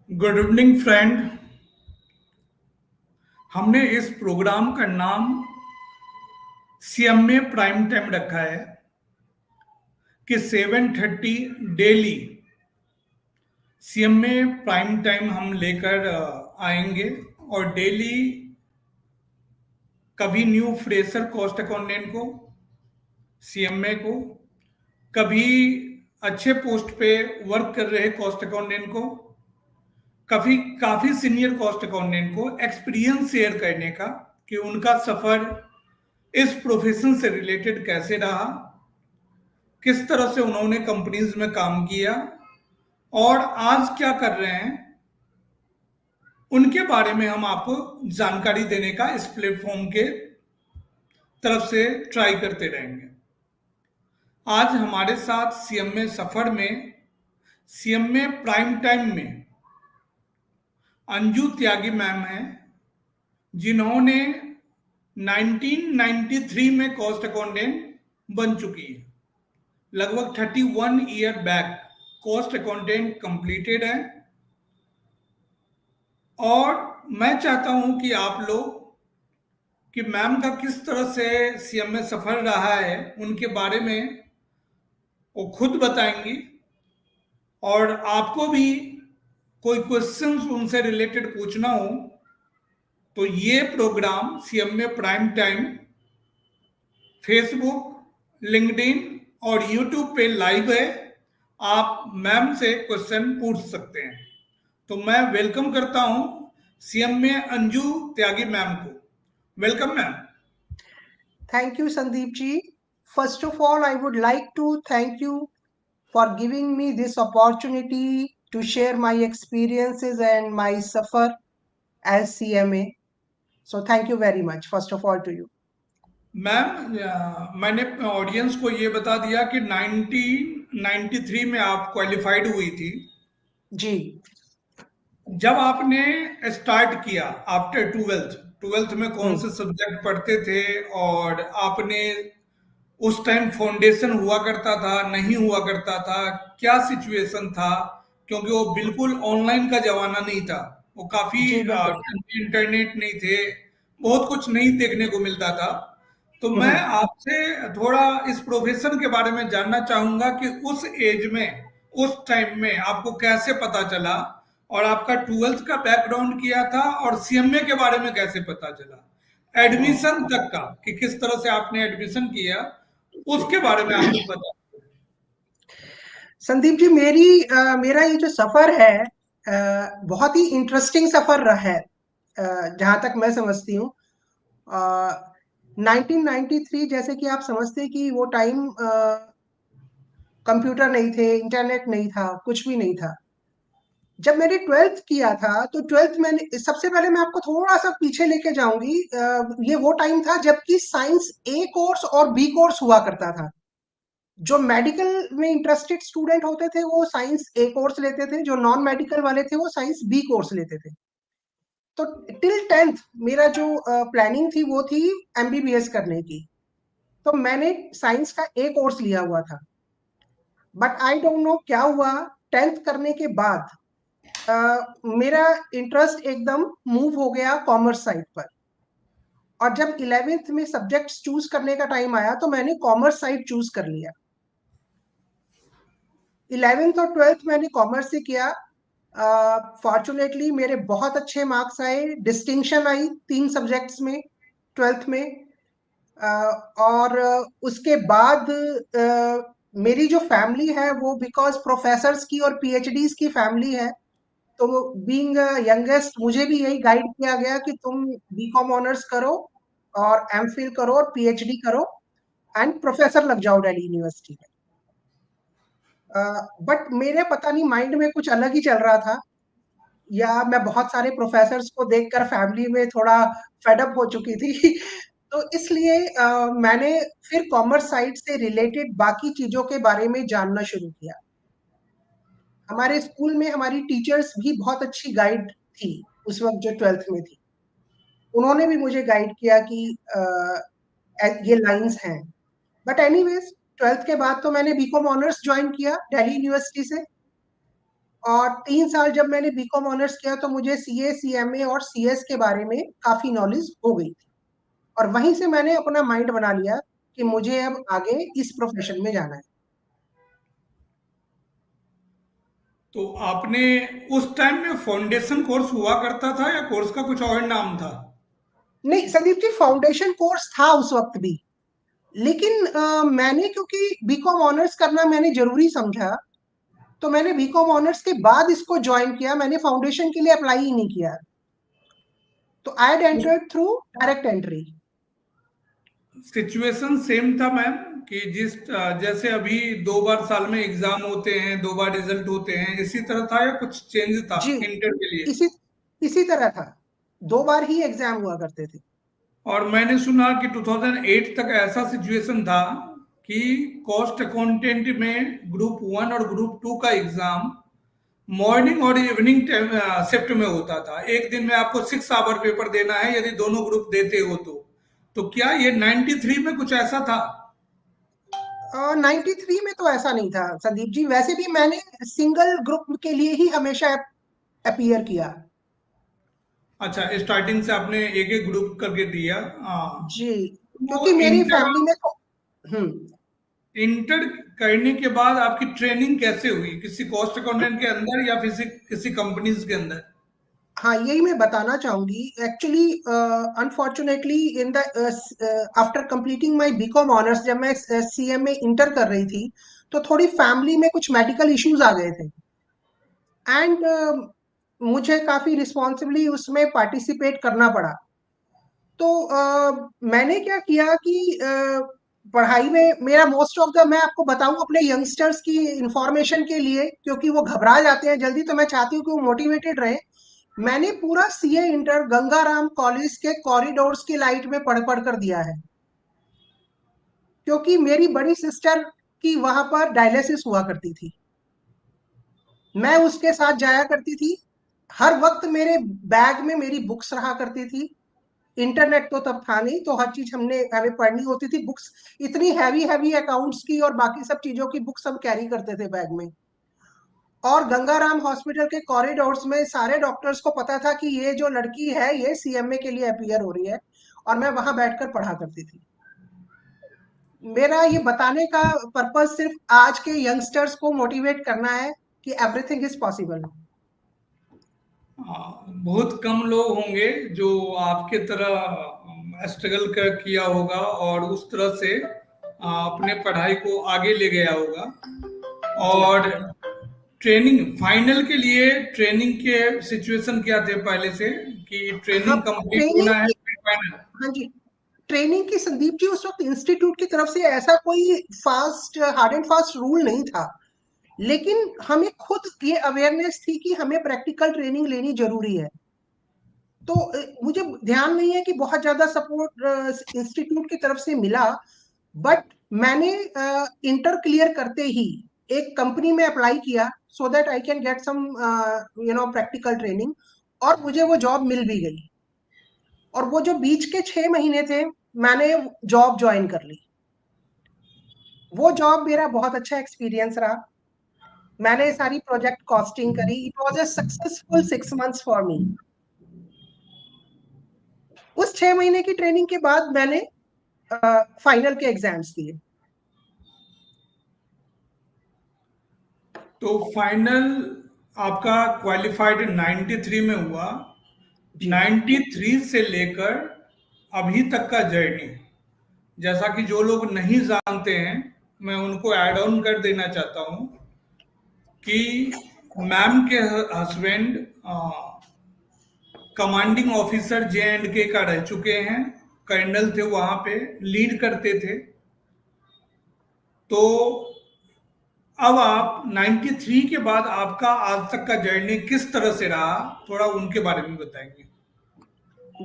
Good evening friend. हमने इस programme का नाम सीएमए प्राइम टाइम रखा है कि 7:30 डेली सीएमए प्राइम टाइम हम लेकर आएंगे। और डेली कभी न्यू फ्रेशर कॉस्ट अकाउंटेंट को, सीएमए को, कभी अच्छे पोस्ट पे वर्क कर रहे कॉस्ट अकाउंटेंट को, कभी काफी सीनियर कॉस्ट अकाउंटेंट को एक्सपीरियंस शेयर करने का कि उनका सफर इस प्रोफेशन से रिलेटेड कैसे रहा, किस तरह से उन्होंने कंपनीज में काम किया और आज क्या कर रहे हैं, उनके बारे में हम आपको जानकारी देने का इस प्लेटफॉर्म के तरफ से ट्राई करते रहेंगे। आज हमारे साथ सीएमए सफर में, सीएमए प्राइम टाइम में अंजू त्यागी मैम हैं, जिन्होंने 1993 में कॉस्ट अकाउंटेंट बन चुकी है। लगभग 31 year back cost accountant completed है। और मैं चाहता हूं कि आप लोग कि मैम का किस तरह से सीएमए सफर रहा है उनके बारे में वो खुद बताएंगी। और आपको भी कोई क्वेश्चंस उनसे रिलेटेड पूछना हो तो ये program CMA prime time Facebook, LinkedIn और यूट्यूब पे लाइव है। आप मैम से क्वेश्चन पूछ सकते हैं। तो मैं वेलकम करता हूं सीएमए अंजू त्यागी मैम को। Welcome ma'am. Thank you, Sandeep ji. First of all, I would like to thank you for giving me this opportunity to share my experiences and my suffer as CMA. So thank you very much, first of all, to you. Ma'am, मैंने audience को ये बता दिया कि 1993 में आप qualified हुई थी। जी। जब आपने स्टार्ट किया आफ्टर ट्वेल्थ, ट्वेल्थ में कौन से सब्जेक्ट पढ़ते थे और आपने उस टाइम फाउंडेशन हुआ करता था, नहीं हुआ करता था, क्या सिचुएशन था? क्योंकि वो बिल्कुल ऑनलाइन का जमाना नहीं था, वो काफी जी बिल्कुल। इंटरनेट नहीं थे, बहुत कुछ नहीं देखने को मिलता था। तो मैं हम्म। आपसे थोड़ा इस प्रोफेशन के बारे में जानना चाहूंगा कि उस एज में, उस टाइम में आपको कैसे पता चला और आपका ट्वेल्थ का बैकग्राउंड किया था और सीएमए के बारे में कैसे पता चला, एडमिशन तक का कि किस तरह से आपने एडमिशन किया, उसके बारे में आप कुछ बताओ। संदीप जी, मेरा ये जो सफर है बहुत ही इंटरेस्टिंग सफर रहा है, जहां तक मैं समझती हूँ। 1993 जैसे कि आप समझते हैं कि वो टाइम कंप्यूटर नहीं थे, इंटरनेट नहीं था, कुछ भी नहीं था। जब मैंने 12th किया था तो 12th मैंने सबसे पहले मैं आपको थोड़ा सा पीछे लेके जाऊंगी। ये वो टाइम था जबकि साइंस ए कोर्स और बी कोर्स हुआ करता था। जो मेडिकल में इंटरेस्टेड स्टूडेंट होते थे वो साइंस ए कोर्स लेते थे, जो नॉन मेडिकल वाले थे वो साइंस बी कोर्स लेते थे। तो टिल 10th मेरा जो प्लानिंग थी वो थी एमबीबीएस करने की। तो मैंने साइंस का ए कोर्स लिया हुआ था। बट आई डोंट नो क्या हुआ, 10th करने के बाद मेरा इंटरेस्ट एकदम मूव हो गया कॉमर्स साइड पर। और जब 11th में सब्जेक्ट्स चूज करने का टाइम आया तो मैंने कॉमर्स साइड चूज कर लिया। 11th और 12th मैंने कॉमर्स से किया। फॉर्चुनेटली मेरे बहुत अच्छे मार्क्स आए, डिस्टिंक्शन आई 3 सब्जेक्ट्स में 12th में। और उसके बाद मेरी जो फैमिली है वो बिकॉज प्रोफेसर्स की और पीएचडीज की फैमिली है, तो बीइंग यंगेस्ट मुझे भी यही गाइड किया गया कि तुम बीकॉम ऑनर्स करो और एमफिल करो और पीएचडी करो एंड प्रोफेसर लग जाओ दिल्ली यूनिवर्सिटी में। बट मेरे पता नहीं माइंड में कुछ अलग ही चल रहा था, या मैं बहुत सारे प्रोफेसर्स को देखकर फैमिली में थोड़ा फेडअप हो चुकी थी। तो इसलिए मैंने फिर कॉमर्स साइड से रिलेटेड बाकी चीजों के बारे में जानना शुरू किया। हमारे स्कूल में हमारी टीचर्स भी बहुत अच्छी गाइड थी उस वक्त जो 12th में थी। उन्होंने भी मुझे गाइड किया कि ये लाइंस हैं। बट एनीवेज 12th के बाद तो मैंने बीकॉम ऑनर्स ज्वाइन किया दिल्ली यूनिवर्सिटी से। और 3 साल जब मैंने बीकॉम ऑनर्स किया तो मुझे सीए, सीएमए और सीएस के बारे में काफी नॉलेज हो गई थी। और वहीं से मैंने अपना माइंड बना लिया कि मुझे अब आगे इस प्रोफेशन में जाना है। तो आपने उस टाइम में फाउंडेशन कोर्स हुआ करता था या कोर्स का कुछ और नाम था? नहीं संदीप जी, फाउंडेशन कोर्स था उस वक्त भी, लेकिन मैंने क्योंकि बीकॉम ऑनर्स करना मैंने जरूरी समझा, तो मैंने बीकॉम ऑनर्स के बाद इसको ज्वाइन किया। मैंने फाउंडेशन के लिए अप्लाई ही नहीं किया। तो I had entered through direct entry. Situation same था मैम, कि जैसे अभी 2 बार साल में एग्जाम होते हैं, 2 बार रिजल्ट होते हैं, इसी तरह था या कुछ चेंज था जी, इंटर के लिए? इसी इसी तरह था। 2 बार ही एग्जाम हुआ करते थे। और मैंने सुना कि 2008 तक ऐसा सिचुएशन था कि कॉस्ट अकाउंटेंट में ग्रुप 1 और ग्रुप 2 का एग्जाम मॉर्निंग और इवनिंग शिफ्ट में होता था। एक दिन में आपको 6 आवर पेपर देना है यदि दोनों ग्रुप देते हो तो क्या ये 93 में कुछ ऐसा था? 93 में तो ऐसा नहीं था संदीप जी। वैसे भी मैंने सिंगल ग्रुप के लिए ही हमेशा अपीयर किया। अच्छा, स्टार्टिंग से आपने एक एक ग्रुप करके दिया। हाँ। जी, तो क्योंकि मेरी इंटर फैमिली में तो हम्म इंटर करने के बाद आपकी ट्रेनिंग कैसे हुई, किसी कॉस्ट अकाउंटेंट के अंदर या किसी किसी कंपनीज के अंदर? हाँ, यही मैं बताना चाहूंगी। Actually unfortunately in the after completing my BCom honours, जब मैं सीएमए इंटर कर रही थी, तो थोड़ी फैमिली में कुछ मेडिकल इश्यूज आ गए थे। एंड मुझे काफी रिस्पॉन्सिबली उसमें पार्टिसिपेट करना पड़ा। तो मैंने क्या किया कि पढ़ाई में मेरा मोस्ट ऑफ द, मैं आपको बताऊं अपने यंगस्टर्स की इंफॉर्मेशन के लिए, क्योंकि वो घबरा जाते हैं जल्दी, तो मैं चाहती हूँ कि वो मोटिवेटेड रहे। मैंने पूरा सीए इंटर गंगाराम कॉलेज के कॉरिडोर्स की लाइट में पढ़ पढ़ कर दिया है, क्योंकि मेरी बड़ी सिस्टर की वहां पर डायलिसिस हुआ करती थी। मैं उसके साथ जाया करती थी। हर वक्त मेरे बैग में मेरी बुक्स रहा करती थी। इंटरनेट तो तब था नहीं, तो हर चीज हमें पढ़नी होती थी। बुक्स इतनी हैवी हैवी अकाउंट्स की और बाकी सब चीजों की बुक्स हम कैरी करते थे बैग में। और गंगाराम हॉस्पिटल के कॉरिडोर्स में सारे डॉक्टर्स को पता था कि ये जो लड़की है ये सीएमए के लिए अपीयर हो रही है, और मैं वहां बैठकर पढ़ा करती थी। मेरा ये बताने का पर्पस सिर्फ आज के यंगस्टर्स को मोटिवेट करना है कि एवरीथिंग इज पॉसिबल। बहुत कम लोग होंगे जो आपके तरह स्ट्रगल कर किया होगा और उस तरह से अपने पढ़ाई को आगे ले गया होगा। जी, और ट्रेनिंग फाइनल के लिए ट्रेनिंग के सिचुएशन क्या थे पहले से, कि हाँ, ट्रेनिंग कंप्लीट होना ट्रेनिंग है की, फिर फाइनल? हाँ जी, ट्रेनिंग की संदीप जी उस वक्त इंस्टीट्यूट की तरफ से ऐसा कोई fast hard and fast rule नहीं था, लेकिन हमें खुद ये अवेयरनेस थी कि हमें प्रैक्टिकल ट्रेनिंग लेनी जरूरी है। तो मुझे ध्यान नहीं है कि बहुत ज्यादा सपोर्ट इंस्टीट्यूट की तरफ से मिला, बट मैंने इंटर क्लियर करते ही एक कंपनी में अप्लाई किया so that I can get some practical training, और मुझे वो जॉब मिल भी गई। और वो जो बीच के 6 महीने थे, मैंने जॉब ज्वाइन कर ली। वो जॉब मेरा बहुत अच्छा एक्सपीरियंस रहा। मैंने सारी प्रोजेक्ट कॉस्टिंग करी। It was a successful 6 months for me. उस 6 महीने की ट्रेनिंग के बाद मैंने फाइनल के एग्जाम्स दिए। तो फाइनल आपका क्वालिफाइड 93 में हुआ। जी, 93 से लेकर अभी तक का जर्नी, जैसा कि जो लोग नहीं जानते हैं, मैं उनको ऐड ऑन कर देना चाहता हूं कि मैम के हस्बैंड कमांडिंग ऑफिसर जे&के का रह चुके हैं, कर्नल थे वहां पे, लीड करते थे। तो अब आप 93 के बाद आपका आज तक का जर्नी किस तरह से रहा, थोड़ा उनके बारे में बताएंगे?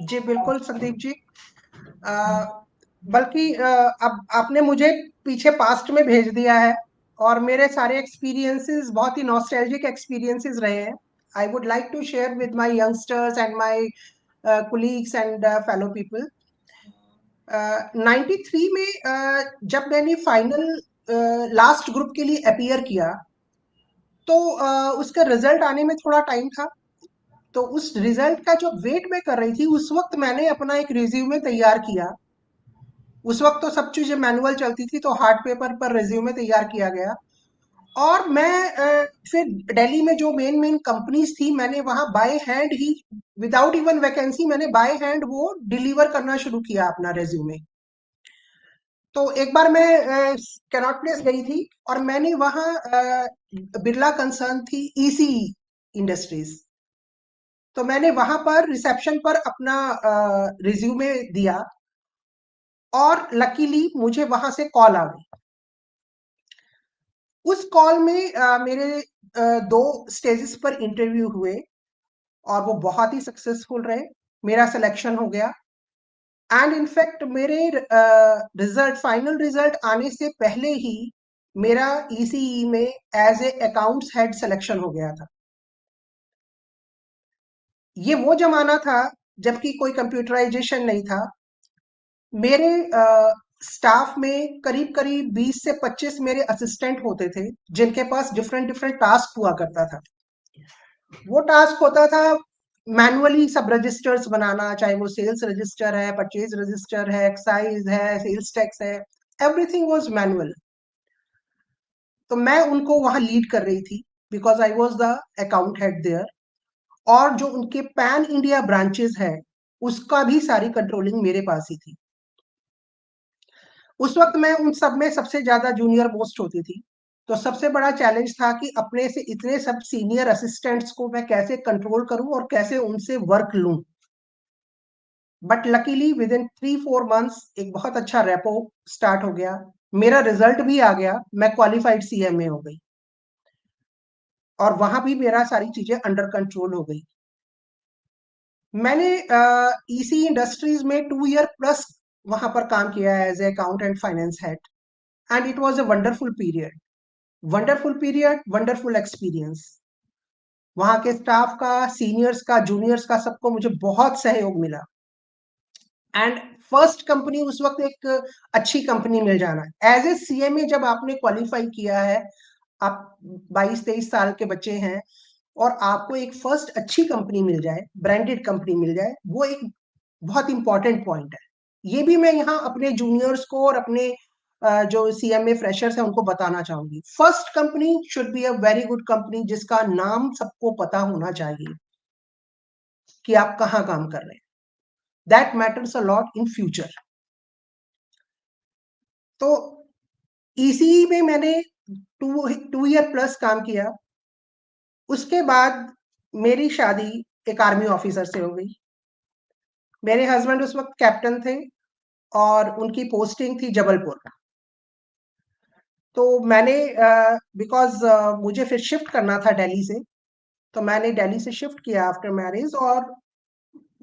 जी बिल्कुल संदीप जी। अ, बल्कि अब आपने मुझे पीछे पास्ट में भेज दिया है, और मेरे सारे एक्सपीरियंसेस बहुत ही नॉस्टैल्जिक एक्सपीरियंसेस रहे हैं। I would like to share with my youngsters and my colleagues and fellow people. 93 में जब मैंने फाइनल लास्ट ग्रुप के लिए अपीयर किया, तो उसका रिजल्ट आने में थोड़ा टाइम था। तो उस रिजल्ट का जो वेट मैं कर रही थी, उस वक्त मैंने अपना एक रिज्यूमे तैयार किया। उस वक्त तो सब चीजें मैनुअल चलती थी, तो हार्ड पेपर पर रिज्यूमे तैयार किया गया। और मैं फिर दिल्ली में जो मेन मेन कंपनीज थी, मैंने वहां by hand he, without even vacancy, मैंने बाय हैंड वो डिलीवर करना शुरू किया अपना रेज्यूमे। तो एक बार मैं कैनॉट प्लेस गई थी, और मैंने वहां बिरला कंसर्न थी ईसीई इंडस्ट्रीज। तो मैंने वहां पर रिसेप्शन पर अपना रिज्यूमे दिया, और लकीली मुझे वहां से कॉल आ गई। उस कॉल में मेरे दो स्टेजेस पर इंटरव्यू हुए, और वो बहुत ही सक्सेसफुल रहे। मेरा सिलेक्शन हो गया। एंड इनफैक्ट मेरे रिजल्ट, फाइनल रिजल्ट आने से पहले ही मेरा ईसीई में as a accounts head selection हो गया था। ये वो जमाना था जबकि कोई कंप्यूटराइजेशन नहीं था। मेरे स्टाफ में करीब करीब 20 से 25 मेरे असिस्टेंट होते थे, जिनके पास डिफरेंट डिफरेंट टास्क हुआ करता था। वो टास्क होता था मैनुअली सब रजिस्टर्स बनाना, चाहे वो सेल्स रजिस्टर है, परचेज रजिस्टर है, एक्साइज है, सेल्स टैक्स है, एवरीथिंग वाज मैनुअल। तो मैं उनको वहां लीड कर रही थी, because I was the account head there. और जो उनके पैन इंडिया ब्रांचेस है, उसका भी सारी कंट्रोलिंग मेरे पास ही थी। उस वक्त मैं उन सब में सबसे ज्यादा जूनियर मोस्ट होती थी। तो सबसे बड़ा चैलेंज था कि अपने से इतने सब सीनियर असिस्टेंट्स को मैं कैसे कंट्रोल करूं और कैसे उनसे वर्क लूं। But luckily with in 3-4 months एक बहुत अच्छा रेपो स्टार्ट हो गया। मेरा रिजल्ट भी आ गया, मैं क्वालिफाइड सीएमए हो गई, और वहां भी मेरा सारी चीजें अंडर कंट्रोल हो गई। मैंने ईसी इंडस्ट्रीज में 2 ईयर प्लस वहां पर काम किया है as a account and finance head. And it was a wonderful period, wonderful period, wonderful experience. वहां के स्टाफ का, सीनियर्स का, जूनियर्स का, सबको मुझे बहुत सहयोग मिला। एंड फर्स्ट कंपनी उस वक्त एक अच्छी कंपनी मिल जाना, एज ए सीएमए जब आपने क्वालिफाई किया है, आप 22-23 साल के बच्चे हैं, और आपको एक फर्स्ट अच्छी कंपनी मिल जाए, ब्रांडेड कंपनी मिल जाए, वो एक बहुत इंपॉर्टेंट पॉइंट है। ये भी मैं यहाँ अपने जूनियर्स को और अपने जो सीएमए फ्रेशर्स हैं उनको बताना चाहूंगी। First company should be a very good company, जिसका नाम सबको पता होना चाहिए कि आप कहाँ काम कर रहे हैं। That matters a lot in future. तो ईसीई में मैंने 2 ईयर प्लस काम किया। उसके बाद मेरी शादी एक आर्मी ऑफिसर से हो गई। मेरे हस्बैंड उस वक्त कैप्टन थे, और उनकी पोस्टिंग थी जबलपुर। तो मैंने, बिकॉज मुझे फिर शिफ्ट करना था दिल्ली से, तो मैंने दिल्ली से शिफ्ट किया आफ्टर मैरिज। और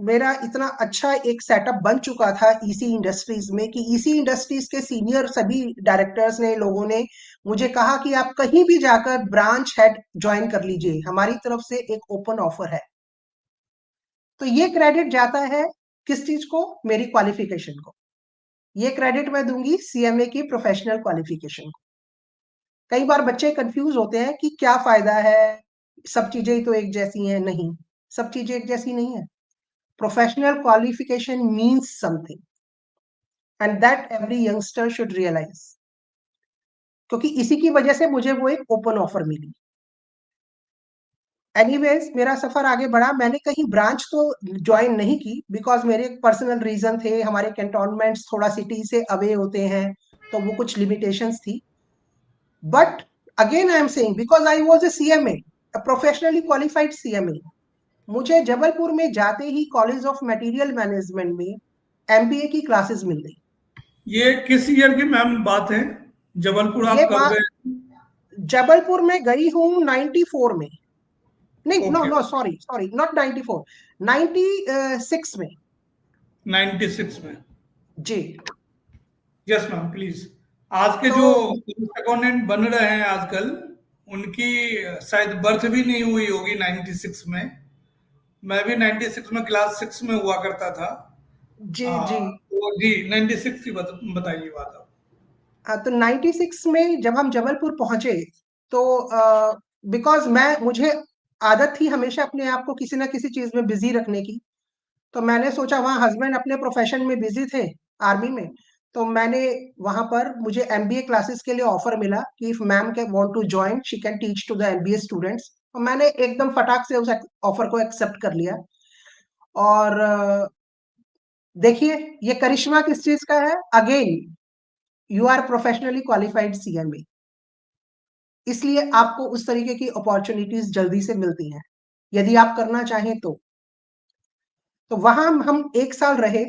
मेरा इतना अच्छा एक सेटअप बन चुका था ईसी इंडस्ट्रीज में, कि ईसी इंडस्ट्रीज के सीनियर सभी डायरेक्टर्स ने, लोगों ने मुझे कहा कि आप कहीं भी जाकर ब्रांच हेड ज्वाइन कर लीजिए, हमारी तरफ से एक ओपन ऑफर है। तो ये क्रेडिट जाता है किस चीज को? मेरी क्वालिफिकेशन को। ये क्रेडिट मैं दूंगी सीएमए की प्रोफेशनल क्वालिफिकेशन को। कई बार बच्चे कंफ्यूज होते हैं कि क्या फायदा है, सब चीजें ही तो एक जैसी हैं। नहीं, सब चीजें एक जैसी नहीं है। Professional qualification means something, and that every youngster should realise. क्योंकि इसी की वजह से मुझे वो एक ओपन ऑफर मिली। एनीवेज, मेरा सफर आगे बढ़ा। मैंने कहीं ब्रांच तो ज्वाइन नहीं की, बिकॉज मेरे पर्सनल रीजन थे। हमारे कैंटोनमेंट्स थोड़ा सिटी से अवे होते हैं, तो वो कुछ लिमिटेशंस थी। But again I am saying, because I was a CMA, a professionally qualified CMA, मुझे जबलपुर में जाते ही कॉलेज ऑफ मटेरियल मैनेजमेंट में एमबीए की क्लासेस मिल गई। ये किस ईयर की मैम बात है? जबलपुर ये आप कब बात, गए? जबलपुर में गई हूँ 94 में। नहीं, no okay, no, sorry sorry, not 94, 96 में। 96 में। जी। Yes ma'am, please. आज के तो जो अकाउंटेंट बन रहे हैं आजकल, उनकी शायद बर्थ भी नहीं हुई होगी 96 में। मैं भी 96 में क्लास 6 में हुआ करता था। जी जी। तो जी 96 की बताइए बात आप। तो 96 में जब हम जबलपुर पहुंचे, तो बिकॉज मुझे आदत थी हमेशा अपने आप को किसी ना किसी चीज में बिजी रखने की। तो मैंने सोचा, वहाँ हस्बैंड अपने प्रोफेशन में बिजी थे, आर्मी में। तो मैंने वहां पर, मुझे एमबीए क्लासेस के लिए ऑफर मिला कि इफ मैम के want to join she can teach to the MBA students. तो मैंने एकदम फटाक से उस ऑफर को एक्सेप्ट कर लिया। और देखिए, ये करिश्मा किस चीज का है। Again, you are professionally qualified CMA, इसलिए आपको उस तरीके की अपॉर्चुनिटीज जल्दी से मिलती हैं यदि आप करना चाहें तो वहां हम 1 साल रहे।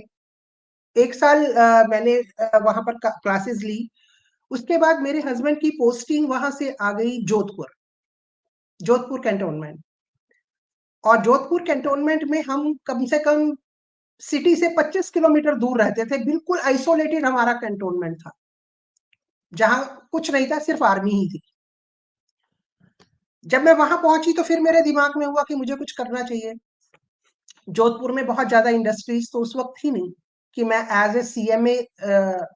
1 साल मैंने वहां पर क्लासेस ली। उसके बाद मेरे हस्बैंड की पोस्टिंग वहां से आ गई जोधपुर, जोधपुर कैंटोनमेंट। और जोधपुर कैंटोनमेंट में हम कम से कम सिटी से 25 किलोमीटर दूर रहते थे। बिल्कुल आइसोलेटेड हमारा कैंटोनमेंट था, जहां कुछ नहीं था, सिर्फ आर्मी ही थी। जब मैं वहां पहुंची तो फिर मेरे दिमाग में हुआ कि मुझे कुछ करना चाहिए। जोधपुर में बहुत ज्यादा इंडस्ट्रीज तो उस वक्त थी नहीं कि मैं एज ए सीएमए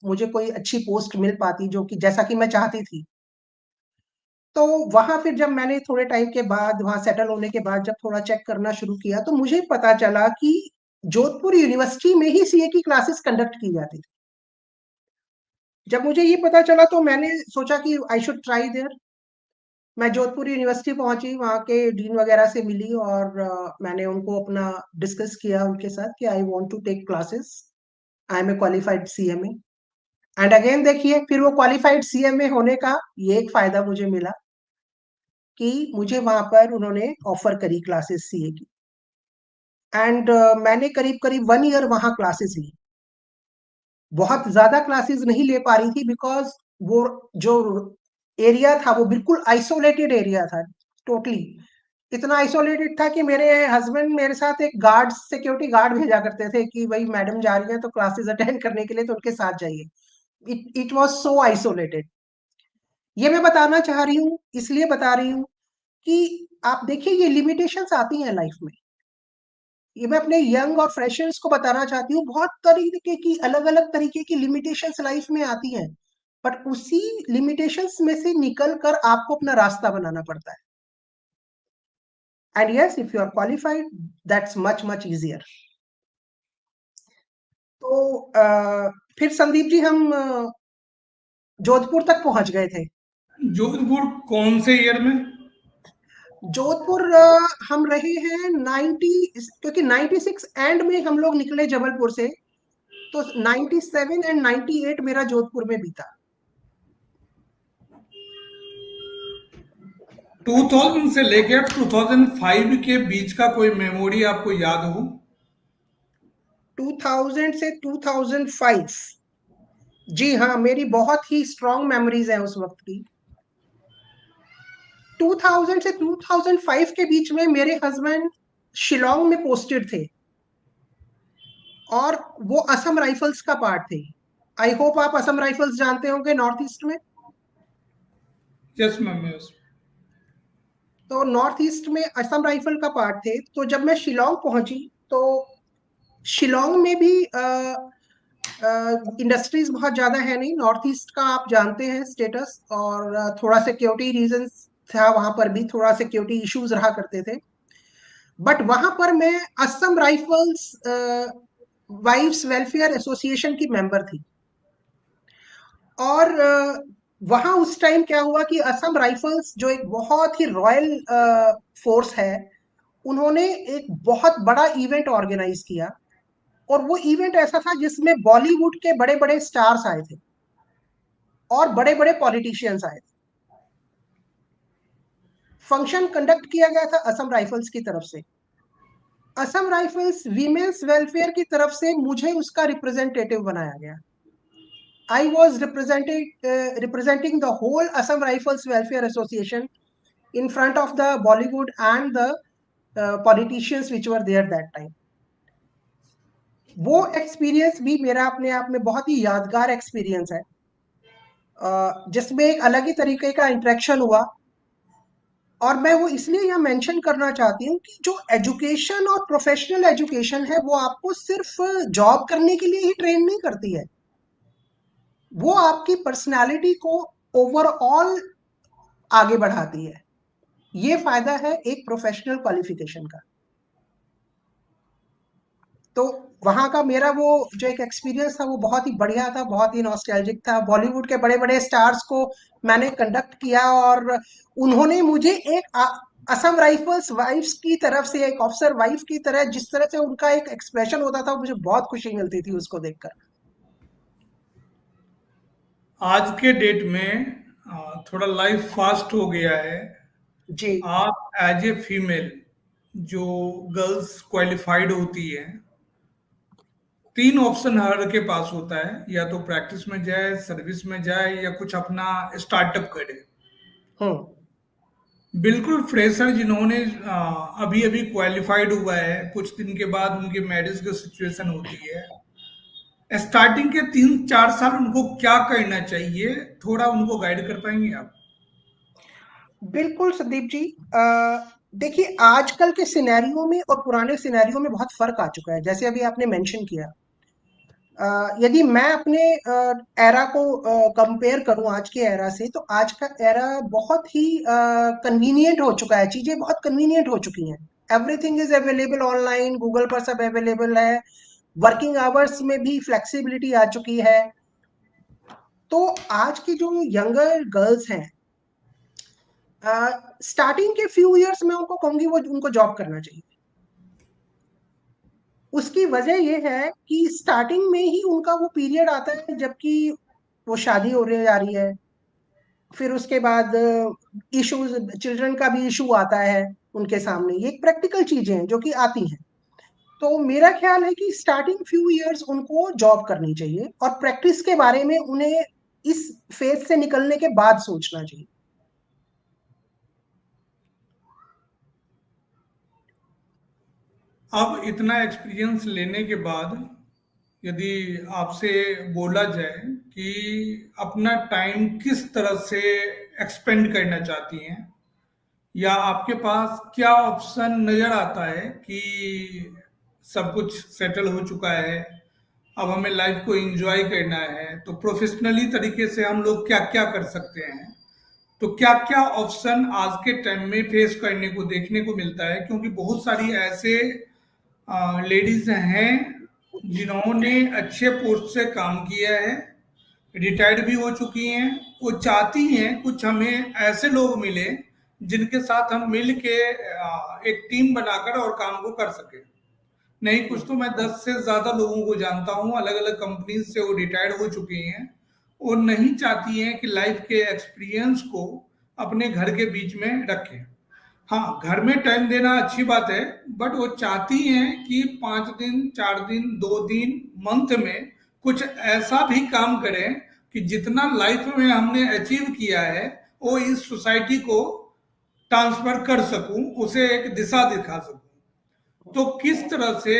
मुझे कोई अच्छी पोस्ट मिल पाती, जो कि जैसा कि मैं चाहती थी। तो वहां फिर जब मैंने थोड़े टाइम के बाद वहां सेटल होने के बाद जब थोड़ा चेक करना शुरू किया, तो मुझे पता चला कि जोधपुर यूनिवर्सिटी में ही सीए की क्लासेस कंडक्ट की जाती थी। जब मुझे ये पता चला तो मैंने सोचा कि आई शुड ट्राई देयर। मैं जोधपुर यूनिवर्सिटी पहुंची, वहाँ के डीन वगैरह से मिली और मैंने उनको अपना डिस्कस किया उनके साथ कि I want to take classes, I am a qualified CMA. And again देखिए, फिर वो क्वालिफाइड सीएमए होने का ये एक फायदा मुझे मिला कि मुझे वहां पर उन्होंने ऑफर करी क्लासेस सीए की। एंड मैंने करीब करीब 1 ईयर वहां क्लासेस ली। बहुत ज्यादा क्लासेस नहीं ले पा रही थी बिकॉज वो जो एरिया था वो बिल्कुल आइसोलेटेड एरिया था, टोटली। इतना आइसोलेटेड था कि मेरे हस्बैंड मेरे साथ एक गार्ड, सिक्योरिटी गार्ड भेजा करते थे कि भाई मैडम जा रही है तो क्लासेस अटेंड करने के लिए तो उनके साथ जाइए। It was so isolated. ये मैं बताना चाह रही हूँ, इसलिए बता रही हूँ कि आप देखिए, ये लिमिटेशंस आती हैं लाइफ में। ये मैं अपने यंग और फ्रेशर्स को बताना चाहती हूँ, बहुत तरीके की अलग अलग तरीके की लिमिटेशंस लाइफ में आती हैं। बट उसी लिमिटेशंस में से निकल कर आपको अपना रास्ता बनाना पड़ता है। And yes, if you are qualified, that's much much easier. तो फिर संदीप जी, हम जोधपुर तक पहुंच गए थे। जोधपुर कौन से ईयर में? जोधपुर हम रहे हैं 90, क्योंकि 96 एंड में हम लोग निकले जबलपुर से। तो 97 एंड 98 मेरा जोधपुर में बीता। 2000 से लेकर 2005 के बीच का कोई मेमोरी आपको याद हो? 2000 से 2005, जी हाँ, मेरी बहुत ही स्ट्रॉन्ग मेमोरीज है उस वक्त की। 2000 से 2005 के बीच में मेरे हस्बैंड शिलोंग में पोस्टेड थे और वो असम राइफल्स का पार्ट थे। आई होप आप असम राइफल्स जानते होंगे, नॉर्थ ईस्ट में। Yes ma'am, yes. तो नॉर्थ ईस्ट में असम राइफल का पार्ट थे। तो जब मैं शिलोंग पहुंची तो शिलोंग में भी इंडस्ट्रीज बहुत ज्यादा है नहीं। नॉर्थ ईस्ट का आप जानते हैं स्टेटस, और थोड़ा सिक्योरिटी रीजंस था, वहां पर भी थोड़ा सिक्योरिटी इश्यूज रहा करते थे। बट वहां पर मैं Assam Rifles wives welfare association की मेंबर थी। और वहां उस टाइम क्या हुआ कि असम राइफल्स जो एक बहुत ही रॉयल फोर्स है, उन्होंने एक बहुत बड़ा इवेंट ऑर्गेनाइज किया। और वो इवेंट ऐसा था जिसमें बॉलीवुड के बड़े बड़े स्टार्स आए थे और बड़े बड़े पॉलिटिशियंस आए थे। फंक्शन कंडक्ट किया गया था असम राइफल्स की तरफ से। असम राइफल्स वीमेंस वेलफेयर की तरफ से मुझे उसका रिप्रेजेंटेटिव बनाया गया। I was representing the whole Assam Rifles welfare association in front of the Bollywood and the politicians which were there that time. वो एक्सपीरियंस भी मेरा अपने आप में बहुत ही यादगार एक्सपीरियंस है, जिसमें एक अलग ही तरीके का इंटरेक्शन हुआ। और मैं वो इसलिए यहाँ मेंशन करना चाहती हूँ कि जो एजुकेशन और प्रोफेशनल एजुकेशन है वो आपको सिर्फ जॉब करने के लिए ही ट्रेन नहीं करती है, वो आपकी पर्सनालिटी को ओवरऑल आगे बढ़ाती है। ये फायदा है एक प्रोफेशनल क्वालिफिकेशन का। तो वहां का मेरा वो जो एक एक्सपीरियंस था वो बहुत ही बढ़िया था, बहुत ही नॉस्टैल्जिक था। बॉलीवुड के बड़े बड़े स्टार्स को मैंने कंडक्ट किया, और उन्होंने मुझे एक असम राइफल्स वाइफ्स की तरफ से, एक ऑफिसर वाइफ की तरह, जिस तरह से उनका एक एक्सप्रेशन होता था, मुझे बहुत खुशी मिलती थी उसको देखकर। आज के डेट में थोड़ा लाइफ फास्ट हो गया है। जी। आप एज ए फीमेल, जो गर्ल्स क्वालिफाइड होती है, तीन ऑप्शन हर के पास होता है, या तो प्रैक्टिस में जाए, सर्विस में जाए, या कुछ अपना स्टार्टअप करे। हम्म। बिल्कुल फ्रेशर जिन्होंने अभी अभी क्वालिफाइड हुआ है, कुछ दिन के बाद उनके मैरिज की सिचुएशन होती है, स्टार्टिंग के 3-4 साल उनको क्या करना चाहिए, थोड़ा उनको गाइड कर पाएंगे आप? बिल्कुल संदीप जी। देखिए, आजकल के सिनेरियो में और पुराने सिनेरियो में बहुत फर्क आ चुका है, जैसे अभी आपने मेंशन किया। यदि मैं अपने एरा को कंपेयर करूं आज के एरा से, तो आज का एरा बहुत ही कन्वीनियंट हो चुका है, चीजें बहुत कन्वीनियंट हो चुकी हैं। Everything is available online, Google पर सब अवेलेबल है। वर्किंग आवर्स में भी फ्लेक्सिबिलिटी आ चुकी है। तो आज की जो यंगर गर्ल्स हैं, स्टार्टिंग के फ्यू इयर्स में उनको कहूंगी वो उनको जॉब करना चाहिए। उसकी वजह ये है कि स्टार्टिंग में ही उनका वो पीरियड आता है जबकि वो शादी होने जा रही है। फिर उसके बाद इश्यूज, चिल्ड्रन का भी इशू आता है उनके सामने। ये प्रैक्टिकल चीजें हैं जो कि आती हैं। तो मेरा ख्याल है कि स्टार्टिंग फ्यू इयर्स उनको जॉब करनी चाहिए, और प्रैक्टिस के बारे में उन्हें इस फेज से निकलने के बाद सोचना चाहिए। अब इतना एक्सपीरियंस लेने के बाद, यदि आपसे बोला जाए कि अपना टाइम किस तरह से एक्सपेंड करना चाहती हैं, या आपके पास क्या ऑप्शन नजर आता है कि सब कुछ सेटल हो चुका है, अब हमें लाइफ को एंजॉय करना है, तो प्रोफेशनली तरीके से हम लोग क्या क्या कर सकते हैं, तो क्या क्या ऑप्शन आज के टाइम में फेस करने को देखने को मिलता है? क्योंकि बहुत सारी ऐसे लेडीज हैं जिन्होंने अच्छे पोस्ट से काम किया है, रिटायर्ड भी हो चुकी हैं, वो चाहती हैं कुछ हमें ऐसे लोग मिले जिनके साथ हम मिल के एक टीम बनाकर और काम को कर सके। नहीं, कुछ तो मैं 10 से ज्यादा लोगों को जानता हूँ, अलग अलग कंपनीज से वो रिटायर्ड हो चुकी हैं, और नहीं चाहती हैं कि लाइफ के एक्सपीरियंस को अपने घर के बीच में रखें। हाँ, घर में टाइम देना अच्छी बात है, बट वो चाहती हैं कि 5 दिन, 4 दिन, 2 दिन, मंथ में कुछ ऐसा भी काम करें कि जितना लाइफ में हमने अचीव किया है वो इस सोसाइटी को ट्रांसफर कर सकूं, उसे एक दिशा दिखा सकूं। तो किस तरह से,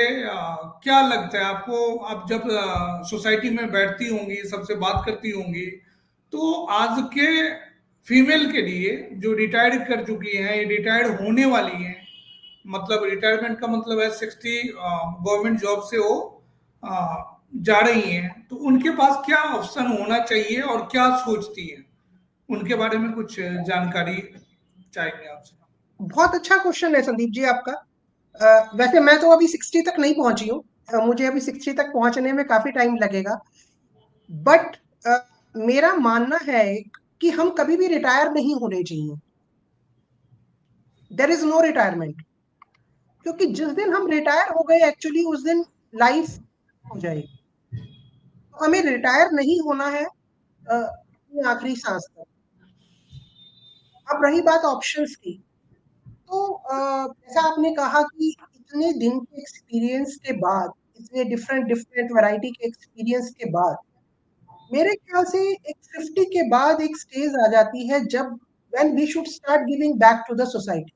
क्या लगता है आपको, आप जब सोसाइटी में बैठती होंगी, सबसे बात करती होंगी, तो आज के फीमेल के लिए जो रिटायर्ड कर चुकी हैं, रिटायर्ड होने वाली हैं, मतलब रिटायरमेंट का मतलब है 60, गवर्नमेंट जॉब से वो जा रही हैं, तो उनके पास क्या ऑप्शन होना चाहिए और क्या सोचती हैं, उनके बारे में कुछ जानकारी चाहेंगे आपसे? बहुत अच्छा क्वेश्चन है संदीप जी आपका। वैसे मैं तो अभी 60 तक नहीं पहुंची हूँ। मुझे अभी 60 तक पहुंचने में काफी टाइम लगेगा। बट मेरा मानना है कि हम कभी भी रिटायर नहीं होने चाहिए। There is no retirement. क्योंकि जिस दिन हम रिटायर हो गए, एक्चुअली उस दिन लाइफ हो जाएगी। तो हमें रिटायर नहीं होना है अपनी आखिरी सांस तक। अब रही बात ऑप्शंस की, तो जैसा आपने कहा कि इतने दिन के एक्सपीरियंस के बाद, इतने डिफरेंट डिफरेंट वैरायटी के एक्सपीरियंस के बाद, मेरे ख्याल से एक 50 के बाद एक स्टेज आ जाती है जब when we should start giving back to the society.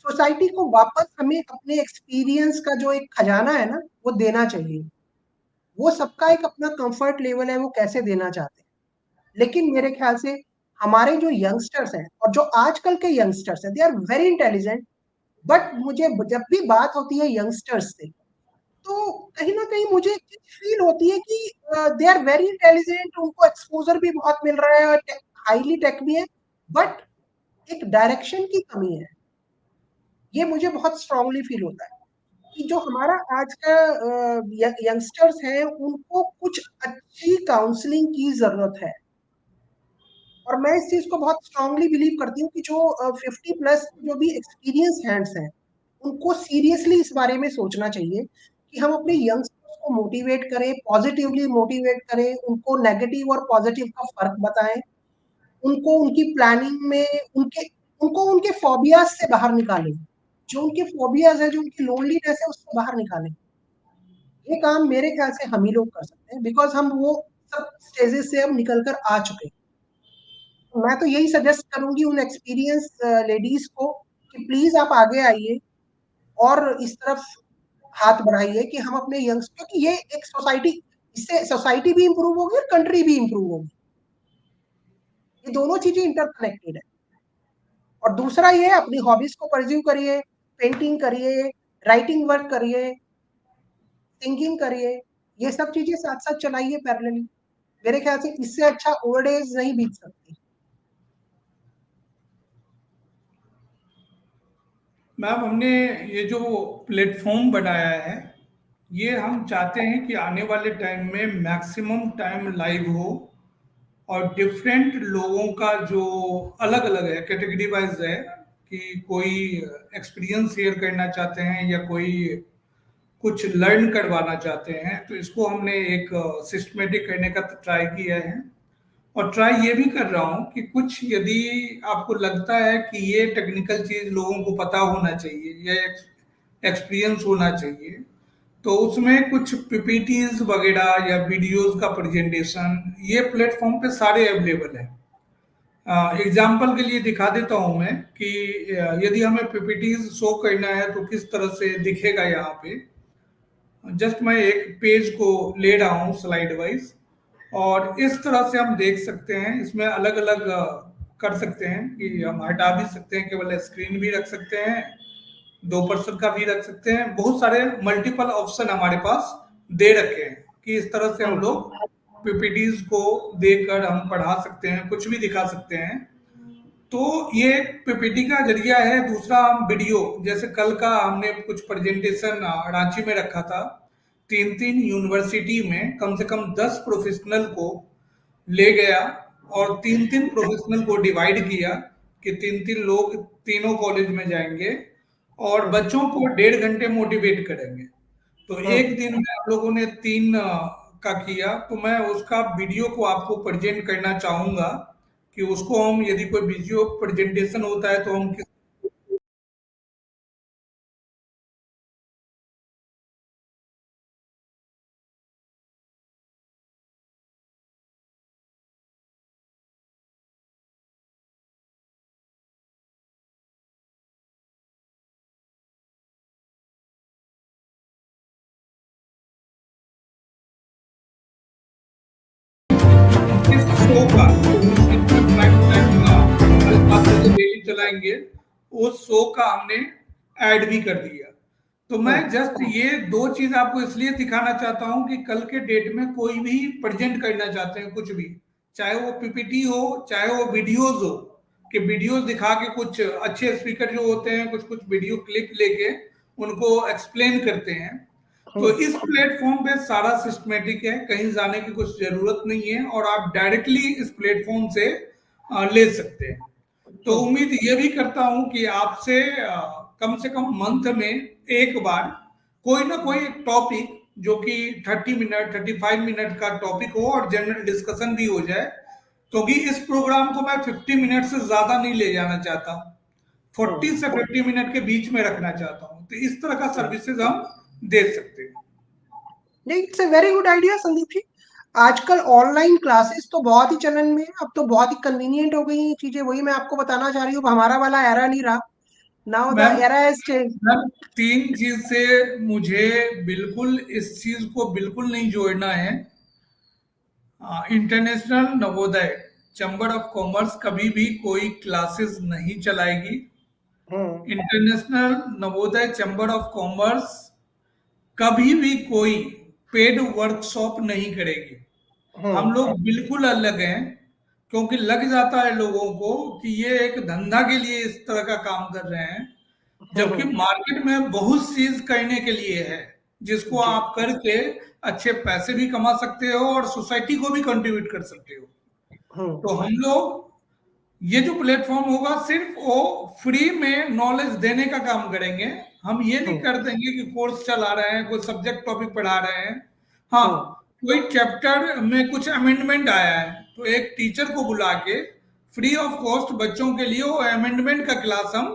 Society को वापस हमें अपने एक्सपीरियंस का जो एक खजाना है ना, वो देना चाहिए। वो सबका एक अपना कंफर्ट लेवल है, वो कैसे देना चाहते हैं। लेकिन मेरे ख्याल से हमारे जो यंगस्टर्स हैं, और जो आजकल के यंगस्टर्स हैं, they are very intelligent. But मुझे जब भी बात होती है यंगस्टर्स से, तो कहीं ना कहीं मुझे एक चीज फील होती है कि दे आर वेरी इंटेलिजेंट, उनको एक्सपोजर भी बहुत मिल रहा है, हाईली टेक भी है, बट एक डायरेक्शन की कमी है। ये मुझे बहुत स्ट्रांगली फील होता है कि जो हमारा आज का यंगस्टर्स हैं, उनको कुछ अच्छी काउंसलिंग की ज़रूरत है। और मैं इस चीज़ को बहुत स्ट्रांगली बिलीव करती हूँ कि जो 50 प्लस जो भी एक्सपीरियंस हैंड्स हैं, उनको सीरियसली इस बारे में सोचना चाहिए कि हम अपने यंगस्टर्स को मोटिवेट करें, पॉजिटिवली मोटिवेट करें, उनको नेगेटिव और पॉजिटिव का फ़र्क बताएँ, उनको उनकी प्लानिंग में उनके उनको उनके फ़ोबियाज़ से बाहर निकालें। जो उनके फ़ोबियाज़ हैं, जो उनकी लोनलीनेस है, उससे बाहर निकालें। ये काम मेरे ख्याल से हम ही लोग कर सकते हैं, बिकॉज़ हम वो सब स्टेजेस से अब निकल कर आ चुके हैं। मैं तो यही सजेस्ट करूँगी उन एक्सपीरियंस लेडीज़ को कि प्लीज़ आप आगे आइए और इस तरफ हाथ बढ़ाइए कि हम अपने यंग्स, क्योंकि ये एक सोसाइटी, इससे सोसाइटी भी इम्प्रूव होगी और कंट्री भी इम्प्रूव होगी। ये दोनों चीज़ें इंटरकनेक्टेड है। और दूसरा ये अपनी हॉबीज़ को परस्यू करिए, पेंटिंग करिए, राइटिंग वर्क करिए, सिंगिंग करिए, ये सब चीज़ें साथ-साथ चलाइए पैरेलली। मेरे ख्याल से इससे अच्छा ओल्ड एज नहीं बीत सकती। मैम, हमने ये जो प्लेटफॉर्म बनाया है, ये हम चाहते हैं कि आने वाले टाइम में मैक्सिमम टाइम लाइव हो और डिफरेंट लोगों का जो अलग अलग है, कैटेगरी वाइज है, कि कोई एक्सपीरियंस शेयर करना चाहते हैं या कोई कुछ लर्न करवाना चाहते हैं, तो इसको हमने एक सिस्टमेटिक करने का ट्राई किया है। और ट्राई ये भी कर रहा हूँ कि कुछ यदि आपको लगता है कि ये टेक्निकल चीज लोगों को पता होना चाहिए या एक्सपीरियंस होना चाहिए, तो उसमें कुछ पीपीटीज वगैरह या वीडियोस का प्रेजेंटेशन ये प्लेटफॉर्म पे सारे अवेलेबल है। एग्जाम्पल के लिए दिखा देता हूं मैं कि यदि हमें पीपीटीज शो करना है तो किस तरह से दिखेगा यहाँ पे। जस्ट मैं एक पेज को ले रहा हूँ स्लाइड वाइज, और इस तरह से हम देख सकते हैं। इसमें अलग अलग कर सकते हैं कि हम हटा भी सकते हैं, केवल स्क्रीन भी रख सकते हैं, 2% का भी रख सकते हैं। बहुत सारे मल्टीपल ऑप्शन हमारे पास दे रखे हैं कि इस तरह से हम हुँ, लोग पीपीटीज को देखकर हम पढ़ा सकते हैं, कुछ भी दिखा सकते हैं। तो ये पीपीटी का जरिया है। दूसरा, हम वीडियो, जैसे कल का हमने कुछ प्रेजेंटेशन रांची में रखा था, 3-3 यूनिवर्सिटी में कम से कम 10 प्रोफेशनल को ले गया और 3-3 प्रोफेशनल को डिवाइड किया कि 3-3 लोग तीनों कॉलेज में जाएंगे और हुँ, बच्चों को 1.5 घंटे मोटिवेट करेंगे। तो हुँ, एक दिन में हम लोगों ने 3 का किया। तो मैं उसका वीडियो को आपको प्रेजेंट करना चाहूंगा कि उसको हम, यदि कोई वीडियो प्रेजेंटेशन होता है तो हम किस किस शो का, जो सेंट्रल प्राइम टाइम हमारे 7 बजे डेली चलाएंगे, उस शो का हमने ऐड भी कर दिया। तो मैं हुँ, जस्ट ये दो चीज आपको इसलिए दिखाना चाहता हूं कि कल के डेट में कोई भी प्रेजेंट करना चाहते हैं कुछ भी, चाहे वो पीपीटी हो चाहे वो वीडियोज हो, कि वीडियोज दिखा के कुछ अच्छे स्पीकर जो होते हैं कुछ कुछ वीडियो क्लिप लेके उनको एक्सप्लेन करते हैं। तो हुँ, इस प्लेटफॉर्म पे सारा सिस्टमेटिक है, कहीं जाने की कुछ जरूरत नहीं है और आप डायरेक्टली इस प्लेटफॉर्म से ले सकते हैं। तो हुँ, उम्मीद ये भी करता हूं कि आपसे कम से कम मंथ में एक बार कोई ना कोई टॉपिक, जो कि 30 मिनट 35 मिनट का टॉपिक हो और जनरल डिस्कशन भी हो जाए, क्योंकि इस प्रोग्राम को मैं 50 मिनट से ज्यादा नहीं ले जाना चाहता, हुँ, 40 से 50 मिनट के बीच में रखना चाहता हूँ। तो इस तरह का हुँ। सर्विसेज हम दे सकते हैं। नहीं, it's a very good idea Sandeep ji. आजकल ऑनलाइन क्लासेस तो बहुत ही चलन में है, अब तो बहुत ही कन्वीनिएंट हो गई हैं चीज़ें, वही मैं आपको बताना चाह रही हूँ, अब हमारा वाला एरा नहीं रहा। Now the ma'am, era has changed. Ma'am, 3 चीज से मुझे बिल्कुल इस चीज को बिल्कुल नहीं जोड़ना है। International Navodaya chamber of commerce कभी भी कोई क्लासेस नहीं चलाएगी। हुँ, international Navodaya chamber of commerce कभी भी कोई पेड वर्कशॉप नहीं करेगी। हुँ, हम लोग बिल्कुल अलग हैं। क्योंकि लग जाता है लोगों को कि ये एक धंधा के लिए इस तरह का काम कर रहे हैं, जबकि हम्म। मार्केट में बहुत चीज करने के लिए है, जिसको जी। आप करके अच्छे पैसे भी कमा सकते हो और सोसाइटी को भी कंट्रीब्यूट कर सकते हो। हम्म। तो हम लोग, ये जो प्लेटफॉर्म होगा सिर्फ वो फ्री में नॉलेज देने का काम करेंगे। हम ये नहीं हम्म। कर देंगे कि कोर्स चला रहे हैं, कोई सब्जेक्ट टॉपिक पढ़ा रहे हैं। हाँ, हम्म। कोई चैप्टर में कुछ अमेंडमेंट आया है तो एक टीचर को बुला के फ्री ऑफ कॉस्ट बच्चों के लिए वो अमेंडमेंट का क्लास हम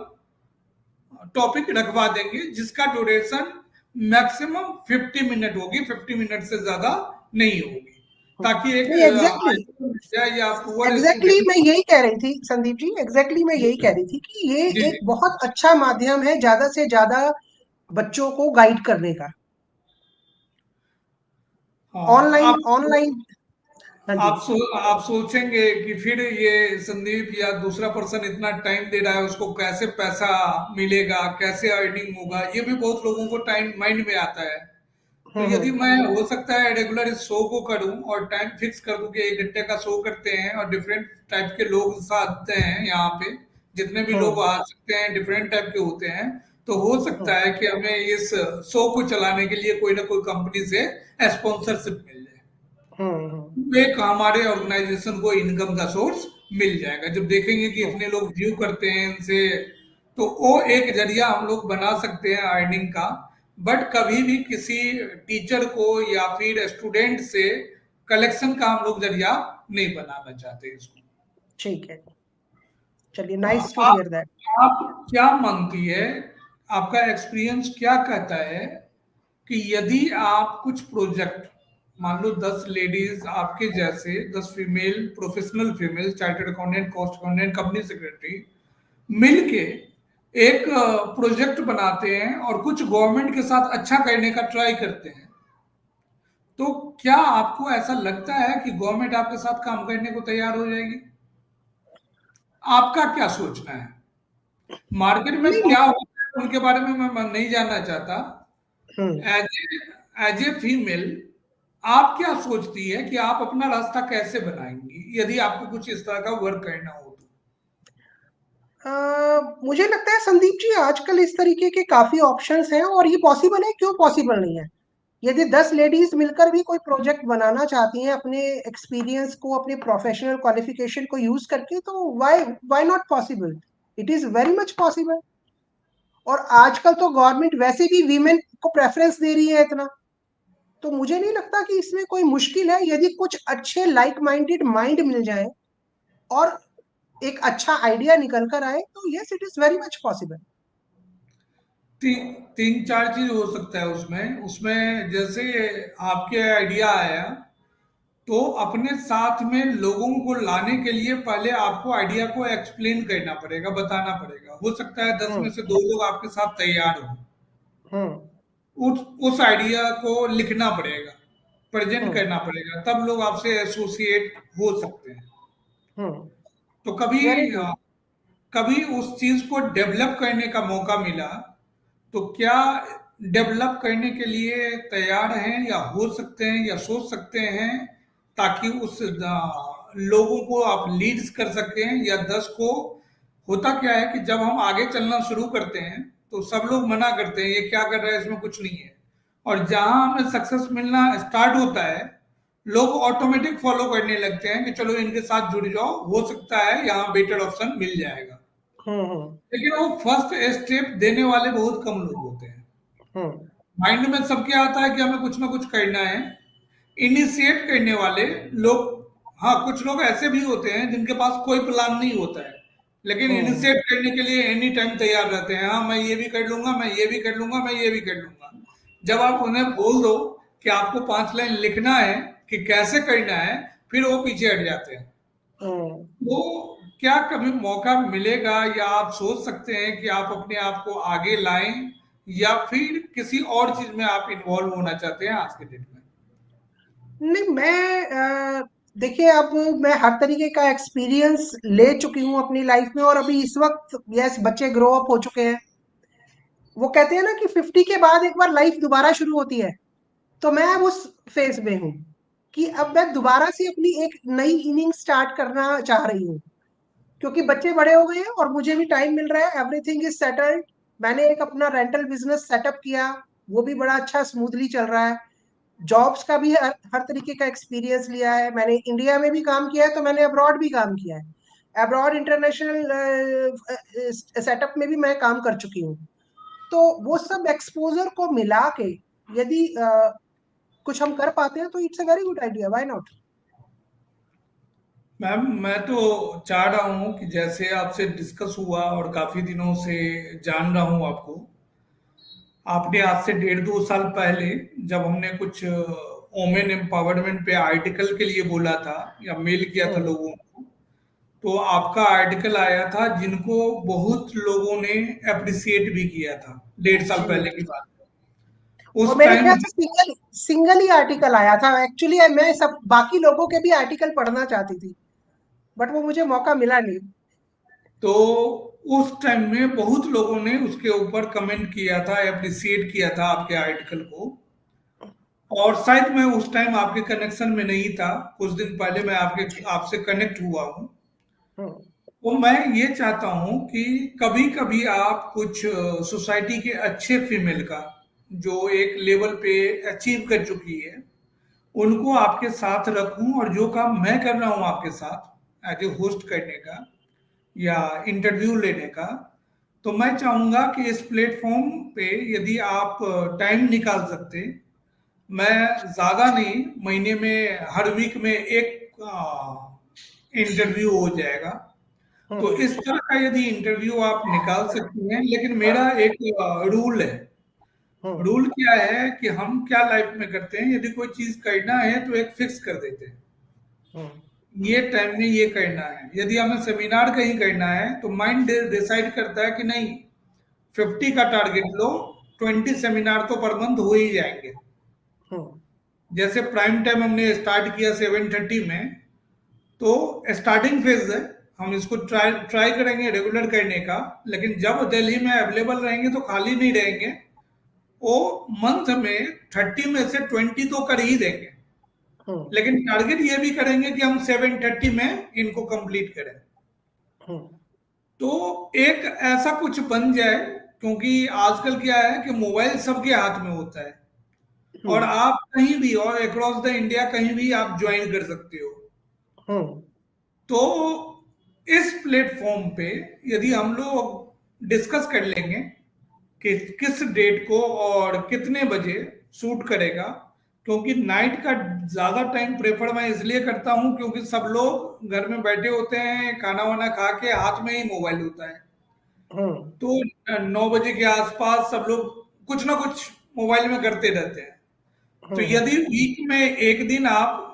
टॉपिक रखवा देंगे, जिसका ड्यूरेशन मैक्सिमम 50 मिनट होगी, 50 मिनट से ज्यादा नहीं होगी, ताकि एक नहीं, एग्जैक्टली आइडिया या पुअर एग्जैक्टली स्टूडेंट। मैं यही कह रही थी संदीप जी, एग्जैक्टली मैं यही कह रही थी कि ये जी जी। एक बहुत अच्छा माध्यम है ज्यादा से ज्यादा बच्चों को गाइड करने का। हाँ, ऑनलाइन ऑनलाइन। हाँ जी। आप सोचेंगे कि फिर ये संदीप या दूसरा पर्सन इतना टाइम दे रहा है, उसको कैसे पैसा मिलेगा, कैसे अर्निंग होगा, ये भी बहुत लोगों को टाइम माइंड में आता है। तो यदि हम्म। मैं हो सकता है रेगुलर इस शो को करूं और टाइम फिक्स कर दूं कि 1 घंटे का शो करते हैं और डिफरेंट टाइप के लोग आते हैं यहाँ पे, जितने भी लोग हम्म। आ सकते हैं डिफरेंट टाइप के होते हैं, तो हो हम्म। सकता है कि हमें इस शो को चलाने के लिए कोई ना कोई कंपनी से स्पॉन्सरशिप मिल जाए। हम्म। एक हमारे ऑर्गेनाइजेशन को इनकम का सोर्स मिल जाएगा जब देखेंगे कि हम्म। इतने लोग व्यू करते हैं इनसे। तो वो एक जरिया हम लोग बना सकते हैं अर्निंग का। बट कभी भी किसी टीचर को या फिर स्टूडेंट से कलेक्शन का हम लोग जरिया नहीं बनाना चाहते इसको। ठीक है। चलिए, हाँ, नाइस टू आप हियर दैट। आप क्या मानती है, आपका एक्सपीरियंस क्या कहता है कि यदि आप कुछ प्रोजेक्ट, मान लो 10 लेडीज आपके जैसे, 10 female, professional female, chartered accountant, cost accountant, company secretary मिलके एक प्रोजेक्ट बनाते हैं और कुछ गवर्नमेंट के साथ अच्छा करने का ट्राई करते हैं, तो क्या आपको ऐसा लगता है कि गवर्नमेंट आपके साथ काम करने को तैयार हो जाएगी? आपका क्या सोचना है? मार्केट में नहीं। क्या होता है उनके बारे में मैं नहीं जानना चाहता। हम्म। एज ए फीमेल, आप क्या सोचती है कि आप अपना रास्ता कैसे बनाएंगी यदि आपको कुछ इस तरह का वर्क करना हो तो? मुझे लगता है संदीप जी, आजकल इस तरीके के काफी ऑप्शंस हैं और ये पॉसिबल है। क्यों पॉसिबल नहीं है? यदि 10 लेडीज मिलकर भी कोई प्रोजेक्ट बनाना चाहती हैं अपने एक्सपीरियंस को, अपने प्रोफेशनल क्वालिफिकेशन को यूज करके, तो why why not possible? It is very much possible. और आजकल तो गवर्नमेंट वैसे भी वीमेन को प्रेफरेंस दे रही है इतना, तो मुझे नहीं लगता कि इसमें कोई मुश्किल है। यदि कुछ अच्छे लाइक माइंडेड माइंड मिल जाए और एक अच्छा आइडिया निकल कर आए, तो yes, it is very much possible. तीन चार चीज हो सकता है उसमें उसमें जैसे आपके आइडिया आया, तो अपने साथ में लोगों को लाने के लिए पहले आपको आइडिया को एक्सप्लेन करना पड़ेगा, बताना पड़ेगा। हो सकता है 10 में हम्म। से 2 लोग आपके साथ तैयार हो, हम्म। उस आइडिया को लिखना पड़ेगा, प्रेजेंट हम्म। करना पड़ेगा, तब लोग आपसे एसोसिएट हो सकते हैं। हम्म। तो कभी वेरी गुड। कभी उस चीज को डेवलप करने का मौका मिला तो क्या डेवलप करने के लिए तैयार हैं या हो सकते हैं या सोच सकते हैं, ताकि उस लोगों को आप लीड्स कर सकें या 10 को? होता क्या है कि जब हम आगे चलना शुरू करते हैं तो सब लोग मना करते हैं, ये क्या कर रहा है, इसमें कुछ नहीं है। और जहां हमें सक्सेस मिलना स्टार्ट होता है, लोग ऑटोमेटिक फॉलो करने लगते हैं कि चलो इनके साथ जुड़ जाओ, हो सकता है यहाँ बेटर ऑप्शन मिल जाएगा। हम्म। लेकिन वो फर्स्ट स्टेप देने वाले बहुत कम लोग होते हैं। हम्म। माइंड में सबके आता है कि हमें कुछ ना कुछ करना है, इनिशिएट करने वाले लोग। हाँ, कुछ लोग ऐसे भी होते हैं जिनके पास कोई प्लान नहीं होता है, लेकिन हम्म। इनिशिएट करने के लिए एनी टाइम तैयार रहते हैं। हाँ, मैं ये भी कर लूंगा, मैं ये भी कर लूंगा, मैं ये भी कर लूंगा। जब आप उन्हें बोल दो कि आपको 5 लाइन लिखना है कि कैसे करना है, फिर वो पीछे हट जाते हैं। हम्म। तो क्या कभी मौका मिलेगा या आप सोच सकते हैं कि आप अपने आप को आगे लाएं, या फिर किसी और चीज में आप इन्वॉल्व होना चाहते हैं आज के डेट में? नहीं, देखिए, अब मैं हर तरीके का एक्सपीरियंस ले चुकी हूँ अपनी लाइफ में, और अभी इस वक्त यस, बच्चे ग्रो अप हो चुके हैं। वो कहते हैं ना कि 50 के बाद एक बार लाइफ दोबारा शुरू होती है, तो मैं अब उस फेज में हूँ कि अब मैं दोबारा से अपनी एक नई इनिंग स्टार्ट करना चाह रही हूँ, क्योंकि बच्चे बड़े हो गए हैं और मुझे भी टाइम मिल रहा है, एवरीथिंग इज सेटल्ड। मैंने एक अपना रेंटल बिजनेस सेटअप किया, वो भी बड़ा अच्छा स्मूथली चल रहा है। जॉब्स का भी हर तरीके का एक्सपीरियंस लिया है मैंने, इंडिया में भी काम किया है तो मैंने अब्रॉड भी काम किया है, अब्रॉड इंटरनेशनल सेटअप में भी मैं काम कर चुकी हूँ। तो वो सब एक्सपोजर को मिला के यदि कुछ हम कर पाते हैं तो it's a very good idea, why not. Ma'am मैं तो चाह रहा हूँ कि जैसे आपसे डिस्कस हुआ और काफी दिनों से जान रहा हूँ आपको, आपने आज से 1.5-2 साल पहले जब हमने कुछ वोमेन एम्पावरमेंट पे आर्टिकल के लिए बोला था या मेल किया था हम्म। लोगों को, तो आपका आर्टिकल आया था जिनको बहुत लोगों ने अप्रिसिएट भी किया था। 1.5 साल जी पहले की जी। बात है। और उस मेरे टाइम ख्याल से सिंगल सिंगल ही आर्टिकल आया था एक्चुअली, मैं सब बाकी लोगों के भी आर्टिकल पढ़ना चाहती थी, बट वो मुझे मौका मिला नहीं। तो उस टाइम में बहुत लोगों ने उसके ऊपर कमेंट किया था, अप्रिसिएट किया था आपके आर्टिकल को। और शायद मैं उस टाइम आपके कनेक्शन में नहीं था, कुछ दिन पहले मैं आपके आपसे कनेक्ट हुआ हूँ। हम्म। तो मैं ये चाहता हूँ कि कभी कभी आप कुछ सोसाइटी के अच्छे फीमेल का जो एक लेवल पे अचीव कर चुकी है, उनको आपके साथ रखूं और जो काम मैं कर रहा हूं आपके साथ एज ए होस्ट करने का या इंटरव्यू लेने का, तो मैं चाहूंगा कि इस प्लेटफॉर्म पे यदि आप टाइम निकाल सकते, मैं ज्यादा नहीं, महीने में हर वीक में एक इंटरव्यू हो जाएगा। तो हम्म। इस तरह का यदि इंटरव्यू आप निकाल सकती हैं, लेकिन मेरा एक रूल है। हम्म। रूल क्या है कि हम क्या लाइफ में करते हैं, यदि कोई चीज करना है तो एक फिक्स कर देते हैं, हम्म। ये टाइम में ये करना है। यदि हमें सेमिनार कहीं करना है तो माइंड डिसाइड करता है कि नहीं, 50 का टारगेट लो, 20 सेमिनार तो पर मंथ हो ही जाएंगे। हम्म। जैसे प्राइम टाइम हमने स्टार्ट किया 7:30 में, तो स्टार्टिंग फेज है, हम इसको ट्राई ट्राई करेंगे रेगुलर करने का। लेकिन जब दिल्ली में अवेलेबल रहेंगे तो खाली नहीं रहेंगे, वो मंथ में 30 में से 20 तो कर ही देंगे। हम्म। लेकिन टारगेट ये भी करेंगे कि हम 7:30 में इनको कंप्लीट करें। हम्म। तो एक ऐसा कुछ बन जाए, क्योंकि आजकल क्या है कि मोबाइल सबके हाथ में होता है और हम्म। आप कहीं भी और अक्रॉस द इंडिया कहीं भी आप ज्वाइन कर सकते हो। हम्म। तो इस प्लेटफॉर्म पे यदि हम लोग डिस्कस कर लेंगे कि किस डेट को और कितने बजे शूट करेगा, क्योंकि नाइट का ज्यादा टाइम प्रेफर मैं इसलिए करता हूं क्योंकि सब लोग घर में बैठे होते हैं, खाना वाना खा के हाथ में ही मोबाइल होता है। हम्म। तो 9 बजे के आसपास सब लोग कुछ ना कुछ मोबाइल में करते रहते हैं। तो हम्म। यदि वीक में एक दिन आप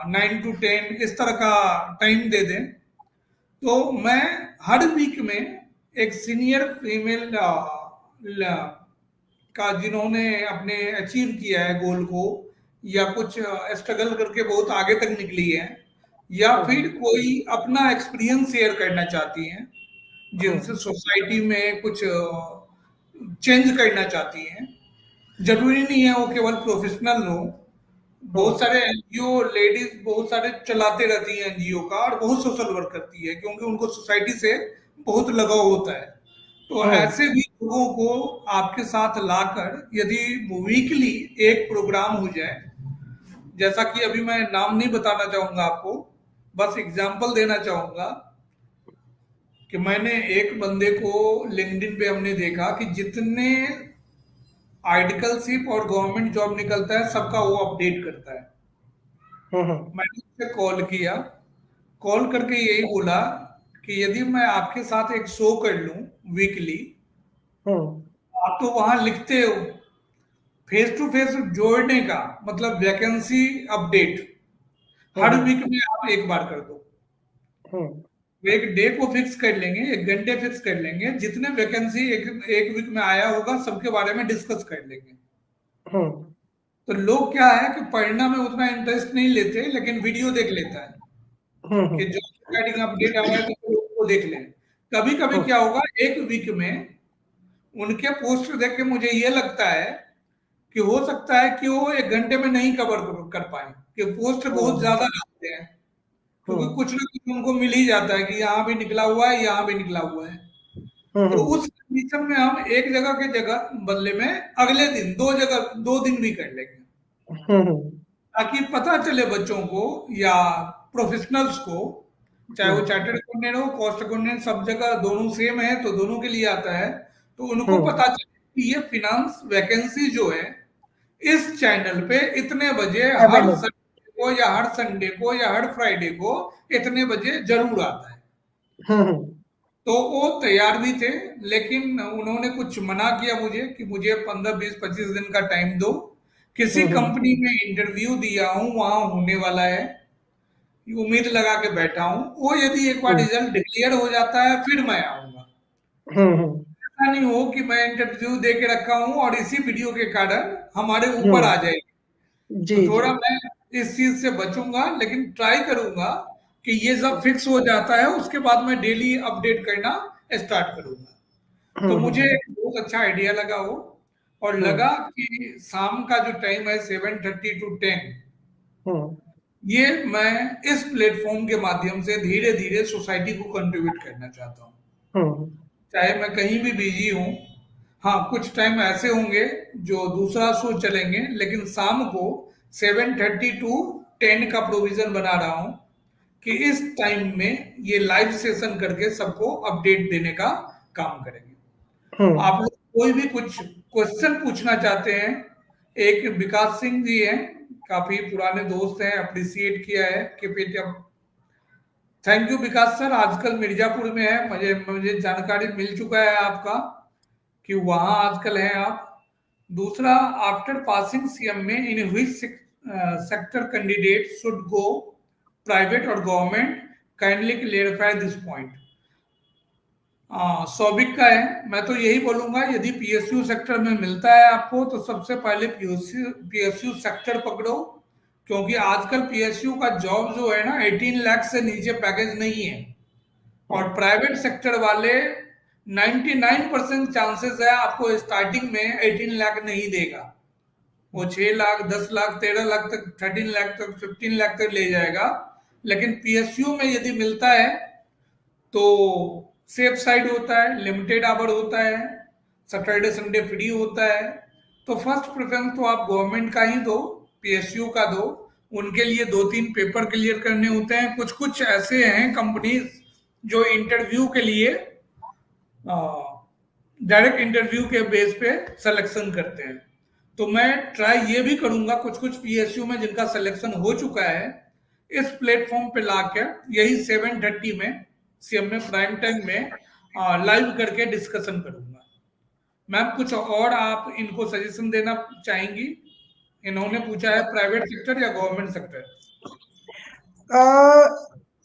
9 to 10 इस तरह का टाइम दे दें, तो मैं हर वीक में एक सीनियर फीमेल का, जिन्होंने अपने अचीव किया है गोल को या कुछ स्ट्रगल करके बहुत आगे तक निकली है, या फिर हम्म। कोई अपना एक्सपीरियंस शेयर करना चाहती हैं, जिनसे हम्म। सोसाइटी में कुछ चेंज करना चाहती हैं। जरूरी नहीं है वो केवल प्रोफेशनल हो। बहुत हम्म। सारे एनजीओ लेडीज बहुत सारे चलाते रहती हैं एनजीओ का, और बहुत सोशल वर्क करती है क्योंकि उनको सोसाइटी से बहुत लगाव होता है। तो हम्म। ऐसे भी लोगों को आपके साथ लाकर यदि वीकली एक प्रोग्राम हो जाए, जैसा कि अभी मैं नाम नहीं बताना चाहूंगा आपको, बस एग्जांपल देना चाहूंगा कि मैंने एक बंदे को लिंक्डइन पे हमने देखा कि जितने आर्टिकलशिप और गवर्नमेंट जॉब निकलता है सबका वो अपडेट करता है। हम्म। मैंने उससे कॉल किया, कॉल करके यही बोला कि यदि मैं आपके साथ एक शो कर लूं वीकली, हम्म। आप तो वहां लिखते हो फेस टू फेस जोड़ने का मतलब वैकेंसी अपडेट हर हम्म। वीक में आप एक बार कर दो। हम्म। तो एक डे को फिक्स कर लेंगे, एक घंटे फिक्स कर लेंगे, जितने वैकेंसी एक वीक में आया होगा सबके बारे में डिस्कस कर लेंगे। हम्म। तो लोग क्या है कि पढ़ना में उतना इंटरेस्ट नहीं लेते, लेकिन वीडियो देख लेता है कि हम्म। जो रिगार्डिंग अपडेट आ रहा है तो वो देख लें। कभी कभी क्या होगा, एक वीक में उनके पोस्ट देख के मुझे ये लगता है कि हो सकता है कि वो एक घंटे में नहीं कवर कर पाए, कि पोस्ट बहुत हम्म ज्यादा डालते हैं, क्योंकि हम्म कुछ ना कुछ उनको मिल ही जाता है कि यहाँ भी निकला हुआ है, यहाँ भी निकला हुआ है। तो हम्म उस कंडीशन में हम एक जगह के जगह बदले में अगले दिन दो जगह 2 दिन भी कर लेंगे, हम्म ताकि पता चले बच्चों को या प्रोफेशनल्स को, चाहे वो हम्म चार्टर्ड अकाउंटेंट हो, कॉस्ट अकाउंटेंट, सब जगह दोनों सेम है तो दोनों के लिए आता है। तो उनको हम्म पता चले कि ये फिनांस वैकेंसी जो है इस चैनल पे इतने बजे हर अवेलेबल। संडे को या हर संडे को या हर फ्राइडे को इतने बजे जरूर आता है। हम्म तो वो तैयार भी थे, लेकिन उन्होंने कुछ मना किया मुझे कि मुझे 15, 20, 25 दिन का टाइम दो। किसी हम्म कंपनी में इंटरव्यू दिया हूं, वहां होने वाला है, उम्मीद लगा के बैठा हूं। वो यदि एक बार हम्म रिजल्ट डिक्लेयर हो जाता है फिर मैं आऊंगा। हम्म ऐसा नहीं हो कि मैं इंटरव्यू दे के रखा हूं और इसी वीडियो के कारण हमारे ऊपर आ हम्म जाएगी। जी तो जी। थोड़ा मैं इस चीज से बचूंगा, लेकिन ट्राई करूंगा कि ये सब फिक्स हो जाता है उसके बाद मैं डेली अपडेट करना स्टार्ट करूंगा। तो मुझे हम्म बहुत अच्छा आइडिया लगा वो, और हम्म लगा कि शाम का जो टाइम है 7:30 to 10, हम्म ये मैं इस प्लेटफॉर्म के माध्यम से धीरे धीरे सोसाइटी को कंट्रीब्यूट करना चाहता हूँ, हम्म चाहे मैं कहीं भी बिजी हूँ। हाँ, कुछ टाइम ऐसे होंगे जो दूसरा शो चलेंगे, लेकिन शाम को 7:30 to 10 का प्रोविजन बना रहा हूँ कि इस टाइम में ये लाइव सेशन करके सबको अपडेट देने का काम करेंगे। हम्म आप लोग कोई भी कुछ क्वेश्चन पूछना चाहते हैं? एक विकास सिंह जी हैं, काफी पुराने दोस्त हैं, अप्रिसिएट किया है कि बेटा, थैंक यू विकास सर, आजकल मिर्जापुर में है, मुझे मुझे जानकारी मिल चुका है आपका कि वहां आजकल हैं आप। दूसरा, after passing CMA in which sector candidate should go, private और government, kindly clarify this point. Saubhik का है, मैं तो यही बोलूंगा यदि पीएसयू सेक्टर में मिलता है आपको तो सबसे पहले पीएसयू सेक्टर पकड़ो, क्योंकि आजकल पीएसयू का जॉब जो है ना 18 लाख से नीचे पैकेज नहीं है। और प्राइवेट सेक्टर वाले 99% चांसेस है आपको स्टार्टिंग में 18 लाख नहीं देगा। वो 6 लाख, 10 लाख, 13 लाख तक, 13 लाख तक, 15 लाख तक ले जाएगा। लेकिन पीएसयू में यदि मिलता है तो सेफ साइड होता है, लिमिटेड आवर होता है, सैटरडे संडे फ्री होता है। तो फर्स्ट प्रेफरेंस तो आप गवर्नमेंट का ही दो, पीएसयू का दो। उनके लिए 2-3 पेपर क्लियर करने होते हैं। कुछ कुछ ऐसे हैं कंपनीज जो इंटरव्यू के लिए डायरेक्ट इंटरव्यू के बेस पे सिलेक्शन करते हैं। तो मैं ट्राई ये भी करूंगा कुछ कुछ पीएसयू में जिनका सिलेक्शन हो चुका है, इस प्लेटफॉर्म पे लाकर यही 7:30 में सीएम में प्राइम टाइम में लाइव करके डिस्कशन करूंगा। मैम, कुछ और आप इनको सजेशन देना चाहेंगी? इन्होंने पूछा है प्राइवेट सेक्टर या गवर्नमेंट सेक्टर। अ,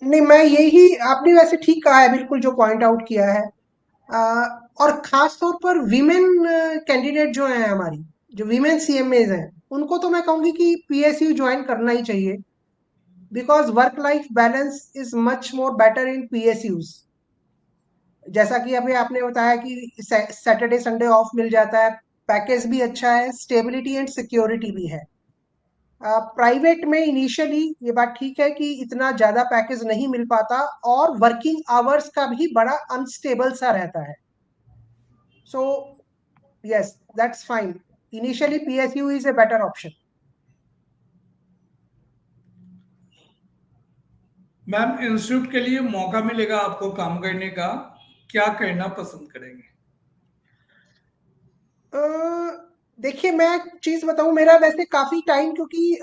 नहीं, मैं यही, आपने वैसे ठीक कहा है बिल्कुल जो पॉइंट आउट किया है। अ, और खास तौर पर वीमेन कैंडिडेट जो हैं हमारी, जो वीमेन सीएमएज हैं, उनको तो मैं कहूंगी कि पीएसयू ज्वाइन करना ही चाहिए, because work life balance is much more better in PSUs. जैसा कि अभी आपने बताया कि सैटरडे संडे ऑफ मिल जाता है, पैकेज भी अच्छा है, स्टेबिलिटी एंड सिक्योरिटी भी है। प्राइवेट में इनिशियली ये बात ठीक है कि इतना ज्यादा पैकेज नहीं मिल पाता, और वर्किंग आवर्स का भी बड़ा अनस्टेबल सा रहता है। So yes, that's fine. Initially PSU is a better option. Ma'am, institute के लिए मौका मिलेगा आपको काम करने का, क्या करना पसंद करेंगे? देखिए, मैं एक चीज बताऊं, मेरा वैसे काफी टाइम क्योंकि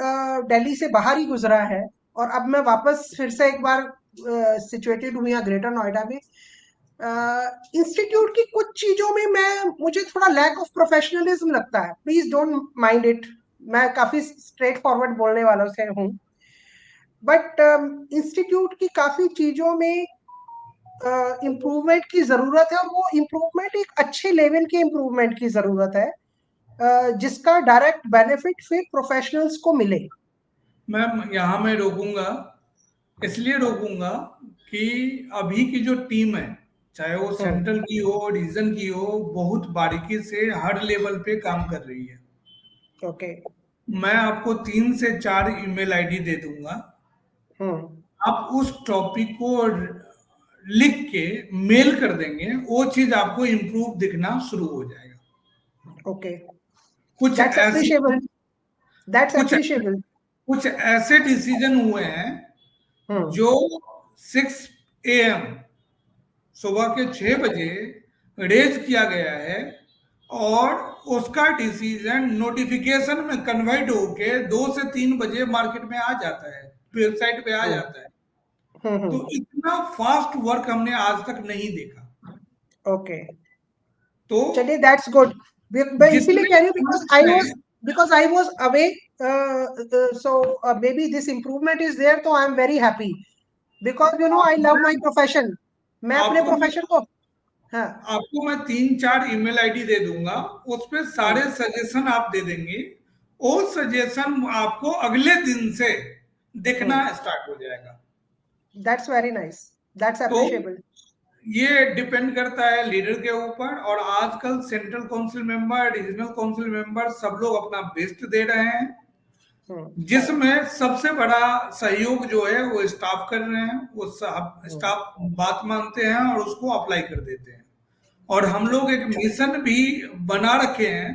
दिल्ली से बाहर ही गुजरा है, और अब मैं वापस फिर से एक बार सिचुएटेड हूँ यहाँ ग्रेटर नोएडा में। इंस्टीट्यूट की कुछ चीजों में मैं मुझे थोड़ा लैक ऑफ प्रोफेशनलिज्म लगता है, प्लीज डोंट माइंड इट। मैं काफी स्ट्रेट फॉरवर्ड बोलने वालों से हूँ, बट इंस्टीट्यूट की काफी चीजों में इम्प्रूवमेंट की जरूरत है, और वो इम्प्रूवमेंट एक अच्छे लेवल के इम्प्रूवमेंट की जरूरत है, जिसका डायरेक्ट बेनिफिट फिर प्रोफेशनल्स को मिले। मैम, यहाँ मैं रोकूंगा, इसलिए रोकूंगा कि अभी की जो टीम है, चाहे वो हम्म सेंट्रल की हो, रीजन की हो, बहुत बारीकी से हर लेवल पे काम कर रही है। ओके। मैं आपको 3 से 4 ईमेल आईडी दे दूंगा। हम्म। आप उस टॉपिक को लिख के मेल कर देंगे, वो चीज आपको इम्प्रूव दिखना शुरू हो जाएगा। ओके, कुछ दैट्स ऐसे अप्रिशिएबल, दैट्स कुछ अप्रिशिएबल। कुछ ऐसे डिसीजन हुए हैं हम्म। जो 6 AM सुबह के 6 बजे रेज किया गया है, और उसका डिसीजन नोटिफिकेशन में कन्वर्ट होके 2 से 3 बजे मार्केट में आ जाता है, वेबसाइट पे आ हम्म। जाता है। तो हम्म। इतना फास्ट वर्क हमने आज तक नहीं देखा। ओके, तो चलिए दैट्स गुड। मैं इसीलिए जितने कह रही हूँ हैं, because I was away, so maybe this improvement is there, तो I am very happy because I love my profession. मैं अपने आपको मैं प्रोफेशन को, हाँ। आपको मैं 3 4 ईमेल आईडी दे दूंगा, उस पे सारे हम्म। सजेशन आप दे देंगे। वो सजेशन आपको अगले दिन से दिखना हम्म। स्टार्ट हो जाएगा। दैट्स वेरी नाइस, दैट्स तो अप्रिशिएबल। ये डिपेंड करता है लीडर के ऊपर, और आजकल central council member, regional council member सब लोग अपना बेस्ट दे रहे हैं, हम्म। जिसमें सबसे बड़ा सहयोग जो है वो स्टाफ कर रहे हैं। वो हम्म। स्टाफ बात मानते हैं और उसको अप्लाई कर देते हैं। और हम लोग एक मिशन भी बना रखे हैं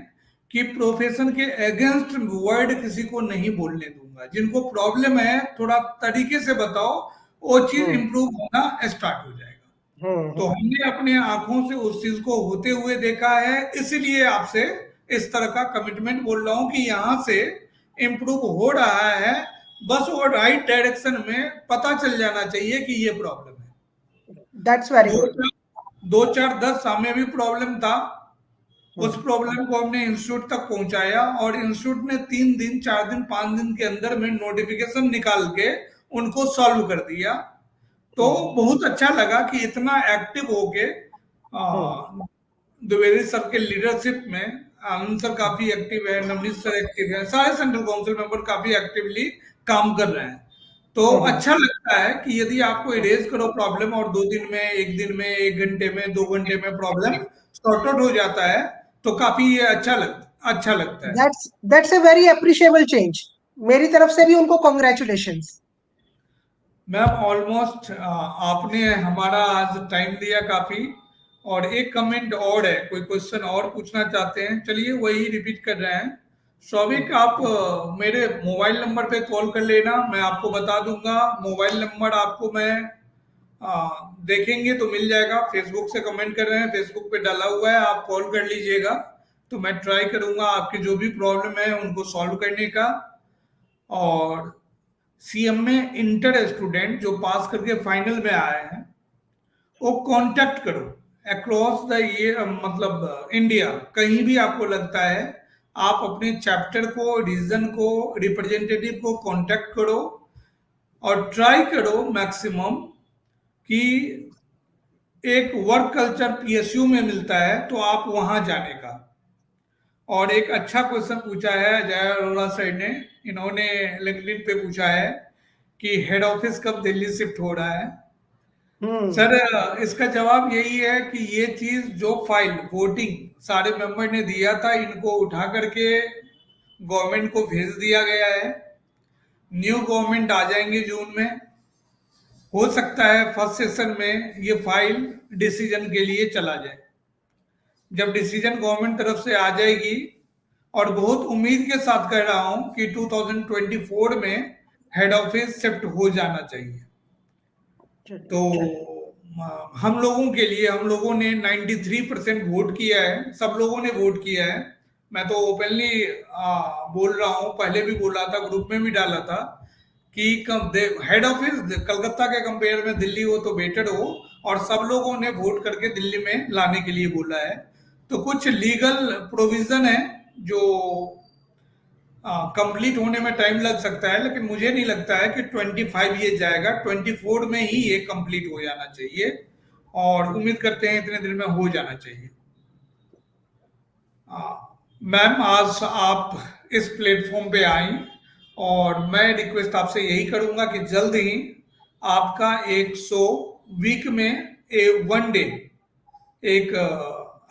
कि प्रोफेशन के अगेंस्ट वर्ड किसी को नहीं बोलने दूंगा। जिनको प्रॉब्लम है थोड़ा तरीके से बताओ, वो चीज हम्म। इंप्रूव होना स्टार्ट हो जाएगा। तो हम्म। हमने अपने आंखों से उस चीज को होते हुए देखा है, इसलिए आपसे इस तरह का कमिटमेंट बोल रहा हूं कि यहाँ से इम्प्रूव हो रहा है। बस वो राइट डायरेक्शन में पता चल जाना चाहिए कि ये प्रॉब्लम है। दैट्स वेरी दो गुड। चार दो चार 10 हमें भी प्रॉब्लम था, उस हम्म। प्रॉब्लम को हमने इंस्टीट्यूट तक पहुंचाया, और इंस्टीट्यूट ने 3 दिन 4 दिन 5 दिन के अंदर में नोटिफिकेशन निकाल के उनको सॉल्व कर दिया। तो हम्म। बहुत अच्छा लगा कि इतना एक्टिव होके हम्म। द्विवेदी सर के लीडरशिप में आनंद सर काफी एक्टिव है, नवनीत सर एक्टिव है, सारे सेंट्रल काउंसिल मेंबर काफी एक्टिवली काम कर रहे हैं। तो हम्म। अच्छा लगता है कि यदि आपको हम्म। इरेज करो प्रॉब्लम और 2 दिन में, 1 दिन में, 1 घंटे में, 2 घंटे में प्रॉब्लम सॉर्ट आउट हो जाता है, तो काफी ये अच्छा लगता है। That's a very appreciable change. मेरी तरफ से भी उनको कॉन्ग्रेचुलेशंस। मैम ऑलमोस्ट आपने हमारा आज टाइम दिया काफी। और एक कमेंट और है, कोई क्वेश्चन और पूछना चाहते हैं? चलिए वही रिपीट कर रहे हैं। सौविक, आप मेरे मोबाइल नंबर पे कॉल कर लेना, मैं आपको बता दूंगा। मोबाइल नंबर आपको मैं देखेंगे तो मिल जाएगा। फेसबुक से कमेंट कर रहे हैं, फेसबुक पे डाला हुआ है, आप कॉल कर लीजिएगा। तो मैं ट्राई करूंगा आपकी जो भी प्रॉब्लम है उनको सॉल्व करने का। और सीएम में इंटर स्टूडेंट जो पास करके फाइनल में आए हैं, वो कांटेक्ट करो अक्रॉस द ये, मतलब इंडिया, कहीं भी आपको लगता है, आप अपने चैप्टर को, रीजन को, रिप्रेजेंटेटिव को कांटेक्ट करो, और ट्राई करो मैक्सिमम कि एक वर्क कल्चर पीएसयू में मिलता है तो आप वहां जाने का। और एक अच्छा क्वेश्चन पूछा है जय अरोड़ा सर ने, इन्होंने लिंक्डइन पे पूछा है कि हेड ऑफिस कब दिल्ली शिफ्ट हो रहा है। हम्म। सर, इसका जवाब यही है कि ये चीज जो फाइल वोटिंग सारे मेंबर ने दिया था, इनको उठा करके गवर्नमेंट को भेज दिया गया है। न्यू गवर्नमेंट आ जाएंगे जून में, हो सकता है फर्स्ट सेशन में ये फाइल डिसीजन के लिए चला जाए। जब डिसीजन गवर्नमेंट तरफ से आ जाएगी, और बहुत उम्मीद के साथ कह रहा हूं कि 2024 में हेड ऑफिस शिफ्ट हो जाना चाहिए। तो हम लोगों के लिए, हम लोगों ने 93% वोट किया है, सब लोगों ने वोट किया है। मैं तो ओपनली बोल रहा हूँ, पहले भी बोला था, ग्रुप में भी डाला था कि हेड ऑफिस कलकत्ता के कंपेयर में दिल्ली हो तो बेटर हो, और सब लोगों ने वोट करके दिल्ली में लाने के लिए बोला है। तो कुछ लीगल प्रोविजन है जो कंप्लीट होने में टाइम लग सकता है, लेकिन मुझे नहीं लगता है कि 25 ये जाएगा, 24 में ही ये कंप्लीट हो जाना चाहिए, और उम्मीद करते हैं इतने दिन में हो जाना चाहिए। मैम, आज आप इस प्लेटफॉर्म पे आई, और मैं रिक्वेस्ट आपसे यही करूंगा कि जल्द ही आपका 100 वीक में 1 डे एक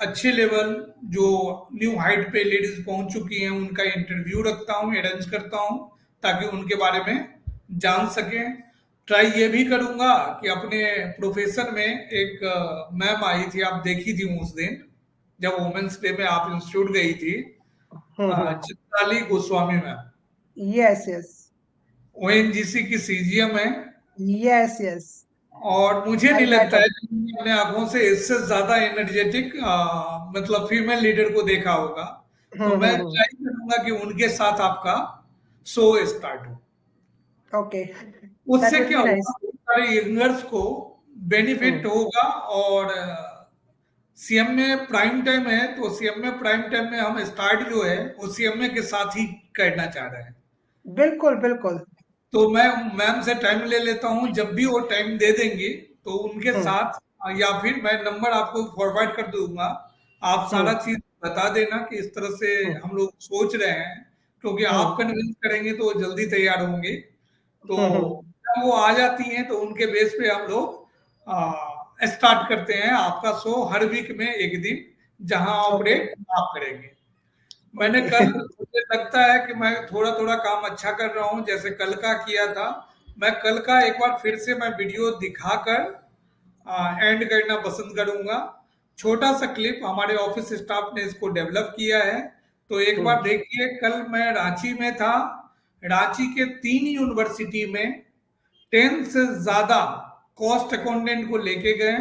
अच्छे लेवल जो न्यू हाइट पे लेडीज पहुंच चुकी हैं उनका इंटरव्यू रखता हूँ, अरेंज करता हूँ, ताकि उनके बारे में जान सकें। ट्राई ये भी करूंगा कि अपने प्रोफेशन में एक मैम आई थी, आप देखी थी उस दिन जब वुमेन्स डे में आप इंस्टीट्यूट गई थी, हम्म। Chitrali Goswami ma'am, yes yes. ONGC की सीजीएम है। Yes yes. और मुझे आई नहीं मेट लगता हर। है कि मैंने अपने आंखों से इससे ज्यादा एनर्जेटिक मतलब फीमेल लीडर को देखा होगा। तो मैं हम्म। ट्राई करूंगा कि उनके साथ आपका शो स्टार्ट हो। ओके, दैट उससे विल क्या बी होगा, नाइस। बहुत सारे यंगर्स को बेनिफिट हम्म। होगा। और सीएम में प्राइम टाइम है, तो सीएम में प्राइम टाइम में हम स्टार्ट जो है वो सीएमए के साथ ही करना चाह रहे हैं। बिल्कुल बिल्कुल। तो मैं मैम से टाइम ले लेता हूँ, जब भी वो टाइम दे देंगी तो उनके हम्म। साथ, या फिर मैं नंबर आपको फॉरवर्ड कर दूंगा, आप सारा हम्म। चीज बता देना कि इस तरह से हम्म। हम लोग सोच रहे हैं। क्योंकि आप हम्म। कन्विंस करेंगे तो वो जल्दी तैयार होंगे। तो हम्म। जब वो आ जाती हैं तो उनके बेस पे हम लोग स्टार्ट करते हैं आपका शो हर वीक में एक दिन, जहां ओके। ऑपरेट आप करेंगे। मैंने ओके। कल, मुझे लगता है कि मैं थोड़ा थोड़ा काम अच्छा कर रहा हूँ, जैसे कल का किया था। मैं कल का एक बार फिर से मैं वीडियो दिखाकर एंड करना पसंद करूंगा। छोटा सा क्लिप, हमारे ऑफिस स्टाफ ने इसको डेवलप किया है। तो एक बार हम्म। देखिए, कल मैं रांची में था। रांची के 3 यूनिवर्सिटी में 10 से ज्यादा कॉस्ट अकाउंटेंट को लेके गए।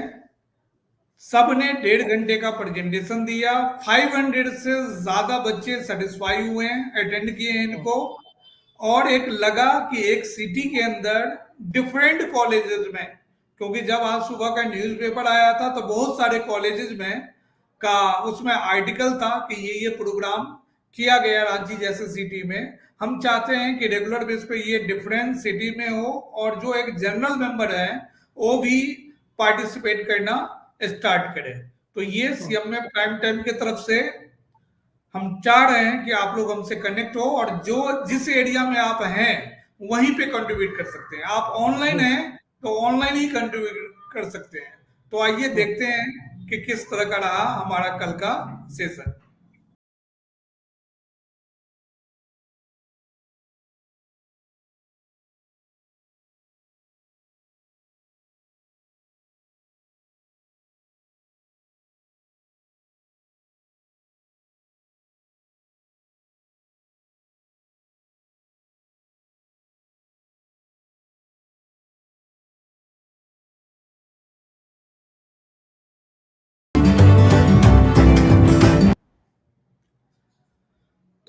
सब ने 1.5 घंटे का प्रेजेंटेशन दिया। 500 से ज्यादा बच्चे सेटिस्फाई हुए हैं, अटेंड किए हैं इनको। और एक लगा कि एक सिटी के अंदर डिफरेंट कॉलेजेस में, क्योंकि जब आज सुबह का न्यूज़पेपर आया था तो बहुत सारे कॉलेजेस में का उसमें आर्टिकल था कि ये प्रोग्राम किया गया रांची जैसे सिटी में। हम चाहते हैं कि रेगुलर बेस पे ये डिफरेंट सिटी में हो, और जो एक जनरल मेंबर है वो भी पार्टिसिपेट करना स्टार्ट करे। तो ये हम्म। सीएम में प्राइम टाइम की तरफ से हम चाह रहे हैं कि आप लोग हमसे कनेक्ट हो, और जो जिस एरिया में आप हैं वहीं पे कंट्रीब्यूट कर सकते हैं। आप ऑनलाइन हम्म। हैं तो ऑनलाइन ही कंट्रीब्यूट कर सकते हैं। तो आइए हम्म। देखते हैं कि किस तरह का रहा हमारा कल का सेशन।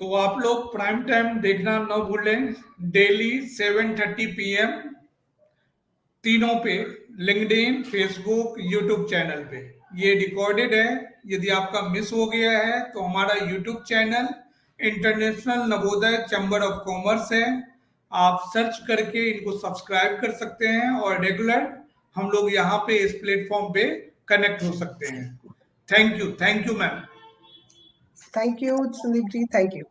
तो आप लोग प्राइम टाइम देखना न भूलें, डेली 7:30 PM तीनों पे, लिंक्डइन, फेसबुक, यूट्यूब चैनल पे। ये रिकॉर्डेड है। यदि आपका मिस हो गया है तो हमारा YouTube channel international Navodaya chamber of commerce है। आप सर्च करके इनको सब्सक्राइब कर सकते हैं, और रेगुलर हम लोग यहाँ पे इस प्लेटफॉर्म पे कनेक्ट हो सकते हैं। Thank you ma'am. Thank you Sandeep ji, thank you.